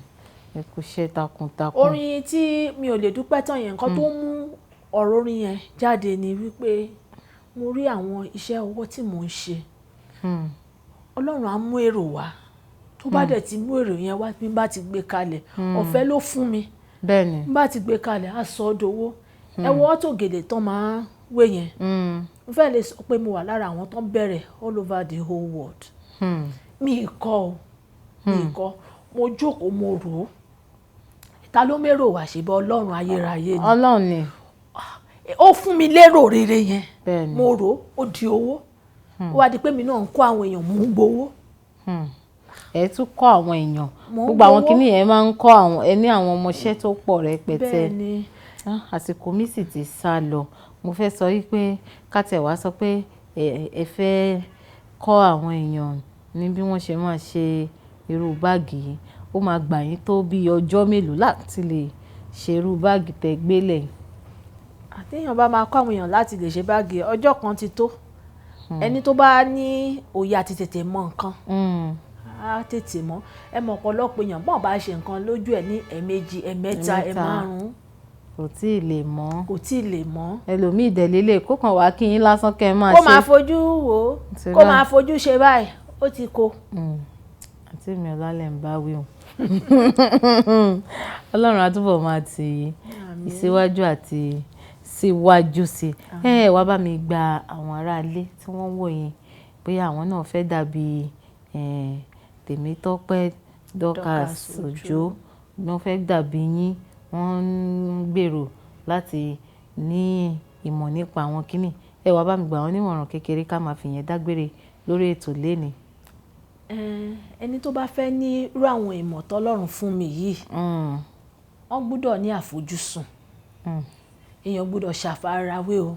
Ẹ kú iṣẹ́ takuntakun. Orin tí mi ò lè dúpẹ́ tán yẹn nǹkan tó mú ọ̀rọ̀ orin yẹn jáde ni wípé mo rí àwọn iṣẹ́ ọwọ́ tí mò ń ṣe. Ọlọ́run á mú èrò wá tó bá dẹ̀ ti mú èrò yẹn wá bí n bá ti gbé kalẹ̀ ọ̀fẹ́ ló fún mi. Bẹ́ẹ̀ni. Bí n bá ti gbé kalẹ̀ á sọ ọ́ dowó. Ẹ wo Auto Gele tán máa ń wé yẹn. Mo fẹ́ lè sọ pé mo wà lára àwọn tán bẹ̀rẹ̀ all over the whole world. Mi kọ́ mo jókòó mo rò ó. Ta ló mérò wá ṣe bọ́ Ọlọ́run ayérayé ni. Ọlọ́run ni. ó fún mi lérò rere yẹn Bẹ́ẹ̀ni. mo rò ó di owó ó wá di pé mi náà ń kọ́ àwọn èèyàn mò ń gbowó. Ẹ tún kọ́ àwọn èèyàn Mò ń gbogbo àwọn gbowó. kìíní yẹn máa ń kọ́ àwọn ẹni àwọn ọmọọṣẹ́ tó pọ̀ rẹpẹtẹ. Bẹ́ẹ̀ni. Àsìkò mi sì ti sá lọ mo fẹ́ sọ wípé kátẹ̀ wá sọ pé ẹ fẹ́ kọ́ àwọn èèyàn ní bí wọ́n ṣe máa ṣe irú báàgì yìí ó máa gbà yín tó bí ọjọ́ mélòó láti lè ṣe irú báàgì tẹ́ gbélé. Àtéèyàn bá máa kọ́ àwọn èèyàn láti lè ṣe báàgì ọjọ́ kan ti tó ẹni tó bá ní òye àti tètè mọ nǹkan á tètè mọ̀ ẹ mọ̀ ọ̀pọ̀lọpọ̀ èèyàn bọ́n bá ṣe nǹkan lójú ẹ̀ ní ẹ̀ẹ̀mejì ẹ̀ẹ̀mẹ́ta ẹ̀ẹ̀márùn-ún kò tí ì lè mọ̀. kò tí ì lè mọ̀. Ẹlòmíì ìdẹ̀lélẹ̀ kó kàn wá kí yín lásán kẹ́ ẹ máa ṣe. kó máa fojú wò ó kó máa fojú ṣe báyìí ó ti kó. Àǹtí mi Ọlálẹ̀ ń bá wí o. Ọlọ́run á túbọ̀ máa tì í síwájú àti síwájú sí i. Ẹ wá bá mi gba àwọn aráalé tí wọ́n wò yín bóyá àwọn náà fẹ́ dàbí Tèmítọ́pẹ́ Dorcas Òjó wọ́n fẹ́ dàbí yín wọ́n ń gbèrò láti ní ìmọ̀ nípa àwọn kíní. Ẹ wá bá mi gbà wọ́n nímọ̀ràn kékeré ká máa fi yẹn dágbére lórí ètò lénìí. Ẹni tó bá fẹ́ ní irú àwọn ìmọ̀ tọ́lọ́run fún mi yìí wọ́n gbọ́dọ̀ ní àfojúsùn èèyàn gbọ́dọ̀ ṣàfarawé o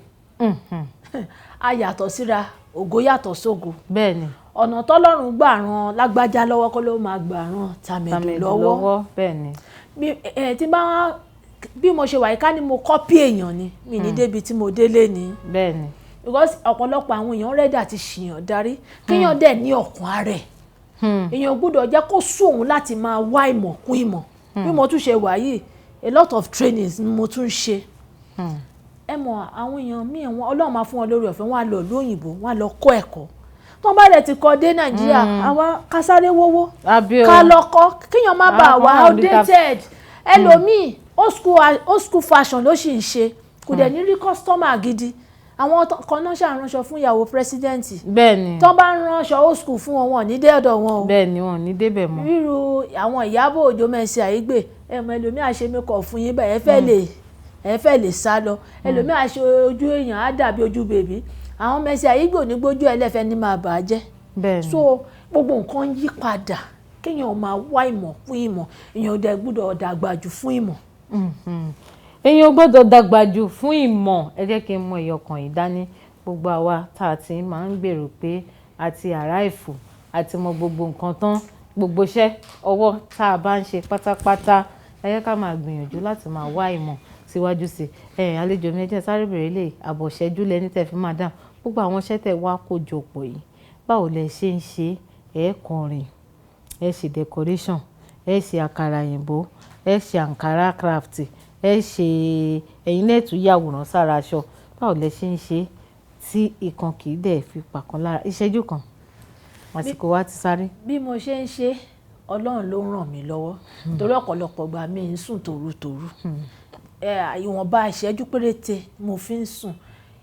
a yàtọ̀ síra ògo yàtọ̀ sógo. Bẹ́ẹ̀ni. Ọ̀nà tọ́lọ́run gbà ràn lágbájá lọ́wọ́ kó ló máa gbà ràn tàmẹ̀dù lọ́wọ́. Bẹ́ẹ̀ni. Bí mo ṣe wà yìí ká ní mo kọ́pì èèyàn ni mi ní débi tí mo délé ni. Bẹ́ẹ̀ni. Because ọ̀pọ̀lọpọ̀ àwọn èèyàn rẹ́dà ti ṣìyàn darí kéèyàn dẹ̀ ní ọkàn rẹ̀ èèyàn gbọ́dọ̀ jẹ́ kó sóhun láti máa wá ìmọ̀ kún ìmọ̀ bí mo tún ṣe wà yìí a lot of trainings ni mo tún ṣe. Ẹ mọ̀ àwọn èèyàn míì Ọlọ́run máa fún wọn lórí ọ̀fẹ́ wọn á lọ lóyìnbó wọn á lọ kọ́ ẹ̀kọ́ tó ń bá dẹ̀ ti kọ́ dé Nàìjíríà àwa ká sáré wówó ká lọ kọ́ kéèyàn má bàa wà outdated ẹlòmíì old school fashion ló sì ń ṣe kò dẹ̀ ní rí customer gidi. Àwọn kan náà ṣàránṣọ fún ìyàwó pírẹsidẹ́ǹtì. Bẹ́ẹ̀ni. tó bá ń ránṣọ old school fún wọn ní dé ọ̀dọ̀ wọn o. Bẹ́ẹ̀ni wọn ní débẹ̀ mọ́. ríru àwọn Ìyábọ̀ Òjó Mercy Aigbe ẹ̀mọ ẹlòmíì àṣẹ makeup fún yín bẹ́ẹ̀ ẹ fẹ́ lè sá lọ ẹlòmíì àṣẹ ojú èèyàn á dàbí ojú bèbí àwọn Mercy Aigbe ò ní gbójú ẹlẹ́fẹ́ ní máa bà á jẹ́. Bẹ́ẹ̀ni. so gbogbo nǹkan yí padà kéèyàn máa wá ìmọ̀ fún ìmọ̀ èèyàn dẹ̀ gbọ́dọ̀ dàgbà jù fún ìmọ̀. Èèyàn gbọ́dọ̀ dàgbà jù fún ìmọ̀ ẹ jẹ́ kí n mọ ìyọkàn yìí dání gbogbo àwa tá a ti máa ń gbèrò pé àti àráìfù àti mọ gbogbo nǹkan tán gbogbo iṣẹ́ ọwọ́ tá a bá ń ṣe pátápátá ẹ jẹ́ ká máa gbìyànjú láti máa wá ìmọ̀ síwájú sí i. Àlejò mi ẹ jẹ́ sáré bèrè lè àbọ̀ṣẹ́jú lẹ́ni tẹ́ fi máa dáhùn gbogbo àwọn iṣẹ́ tẹ́ wá kó jọ pọ̀ yìí báwo lẹ ṣe ń ṣe ẹ kọrin ẹ ṣe decoration ẹ ṣe àkàrà òyìnbó ẹ ṣe àǹkárá craft ẹ ṣe ẹ̀yin náà tún yàwòrán sára aṣọ báwo lẹ ṣe ń ṣe tí ìkan kì í dẹ̀ fi pàkan lára ìṣẹ́jú kan àsìkò wa ti sáré. bí mo ṣe ń ṣe Ọlọ́run ló ràn mí lọ́wọ́ torí ọ̀pọ̀lọpọ̀ gbà mí ń sùn tòrutòru ìwọ̀nba ìṣẹ́jú péréte mo fi ń sùn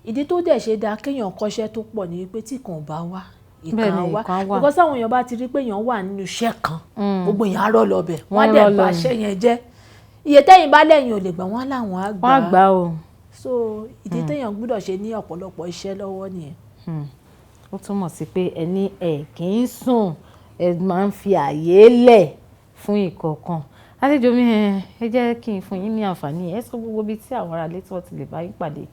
ìdí tó dẹ̀ ṣe dáa kéèyàn kọ́ṣẹ́ tó pọ̀ ní wípé tí kan bá wá ìkan wá because àwọn èèyàn bá ti rí pé èèyàn wà nínú iṣẹ́ kan gbogbo èèyàn á rọ́ lọ bẹ̀ wọ́n dẹ̀ bá iṣẹ́ yẹn jẹ́ iye tẹ́yìn bá lẹ́yìn ò lè gbà wọ́n láwọn á gbà. wọ́n á gbà o. so ìdí téèyàn gbọ́dọ̀ ṣe ní ọ̀pọ̀lọpọ̀ iṣẹ́ lọ́wọ́ nìyẹn. ó túmọ̀ sí pé ẹni ẹ̀ kì í sùn ẹ máa ń fi àyè lẹ̀ fún ìkọ̀ọ̀kan. àlejò mi ẹ jẹ́ kí n fún yín ní àǹfààní ẹ sọ gbogbo ibi tí àwọn aráalé tí wọ́n ti lè bá yín pàdé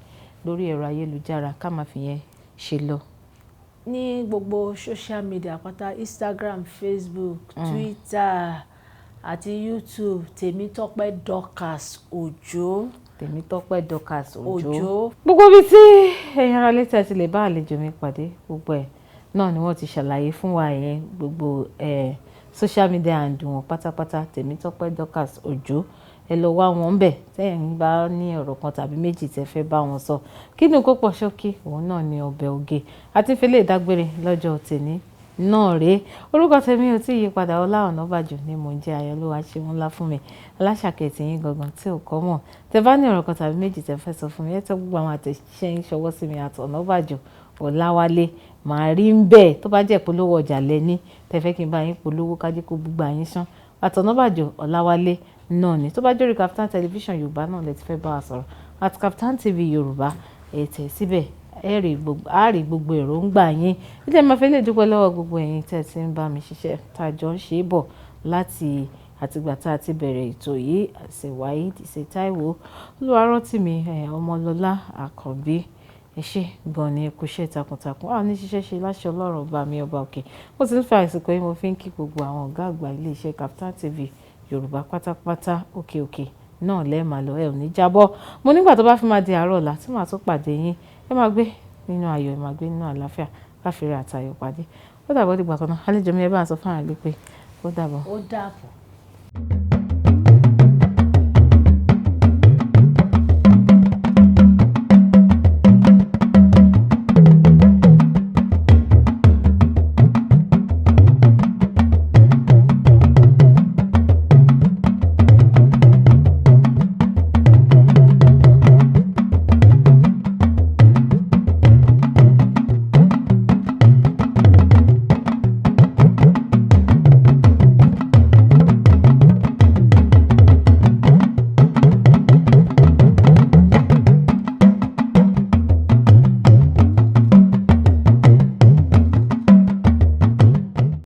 lórí ẹ̀rọ ayélujára ká máa fi yẹn ṣe lọ. ní gbogbo social media pátá Instagram, Facebook, Twitter àti YouTube Tèmítọ́pẹ́ Dorcas Òjó. Tèmítọ́pẹ́ Dorcas Òjó. gbogbo ibi tí ẹ̀yin aráalé tí ẹ ti lè bá àlejò mi pàdé gbogbo ẹ̀ náà ni wọ́n ti ṣàlàyé fún wa yẹn gbogbo social media and wọn pátápátá Tèmítọ́pẹ́ Dorcas Òjó ẹ lọ wá wọn bẹ̀ tẹ́yìn bá ní ọ̀rọ̀ kan tàbí méjì tẹ́ fẹ́ bá wọn sọ kí ni kó pọ̀ ṣókí òun náà ni ọbẹ̀ oge àti fẹlẹ́ ìdágbére lọ́jọ́ tèmi náà rèé orúkọ tèmi ò tí ì yípadà Ọlá Ọ̀nàbàjò ni mò ń jẹ́ Ayọ̀lúwa ṣe ńlá fún mi aláṣàkẹ́tì yín gangan tí ò kọ́ mọ̀ tẹ́ bá ní ọ̀rọ̀ kan tàbí méjì tẹ́ fẹ́ sọ fún mi ẹ tẹ́ gbogbo àwọn àtẹ̀jíṣẹ́ yín ṣọwọ́ sí mi àti Ọ̀nàbàjò Ọláwálé màá rí ń bẹ́ẹ̀ tó bá jẹ́ polówó ọjà lẹ́ni tẹ́ fẹ́ kí n bá yín polówó kájí kó gbogbo àyín sán àti Ọ̀nàbàjò Ọláwálé náà ni tó bá jórí Kaftan television Yorùbá náà lẹ ti fẹ́ bá wa sọ̀rọ̀ Kaftan TV Yorùbá ẹ tẹ̀ síbẹ̀ a rí gbogbo èròǹgbà yín. Ẹ máa fẹ́ lè dúpẹ́ lọ́wọ́ gbogbo ẹ̀yin tẹ́ ti ń bá mi ṣiṣẹ́ tá a jọ ń ṣe bọ̀ láti àtìgbà tá a ti bẹ̀rẹ̀ ètò yìí. Àṣẹ Waheed, Àṣẹ Táíwò, Olúwarántìmí, Ọmọlọ́lá Àkànbí. Ẹ ṣé gan ni ẹ kú iṣẹ́ takuntakun. A ní ṣiṣẹ́ ṣe láṣẹ Ọlọ́run ọba mi ọba òkè. Mo ti ń fi àsìkò yìí mo fi ń kí gbogbo àwọn ọ̀gá àgbà ilé iṣẹ́ Kaftan TV Yorùbá pátápátá òkè náà lẹ́ẹ̀ma lọ ẹ ò ní jábọ́. Mo nígbà tó bá fi máa di àárọ̀ ọ̀la tí màá tún pàdé yín. Ẹ máa gbé nínú ayọ̀, ẹ máa gbé nínú àlàáfíà, káfíńrẹ́ àtayọ̀ pàdé. Ó dàbọ̀ dìgbà kan náà. Àlejò mi ẹ bá ń sọ fún àrà lé pé ó dàbọ̀. Ó dàbọ̀.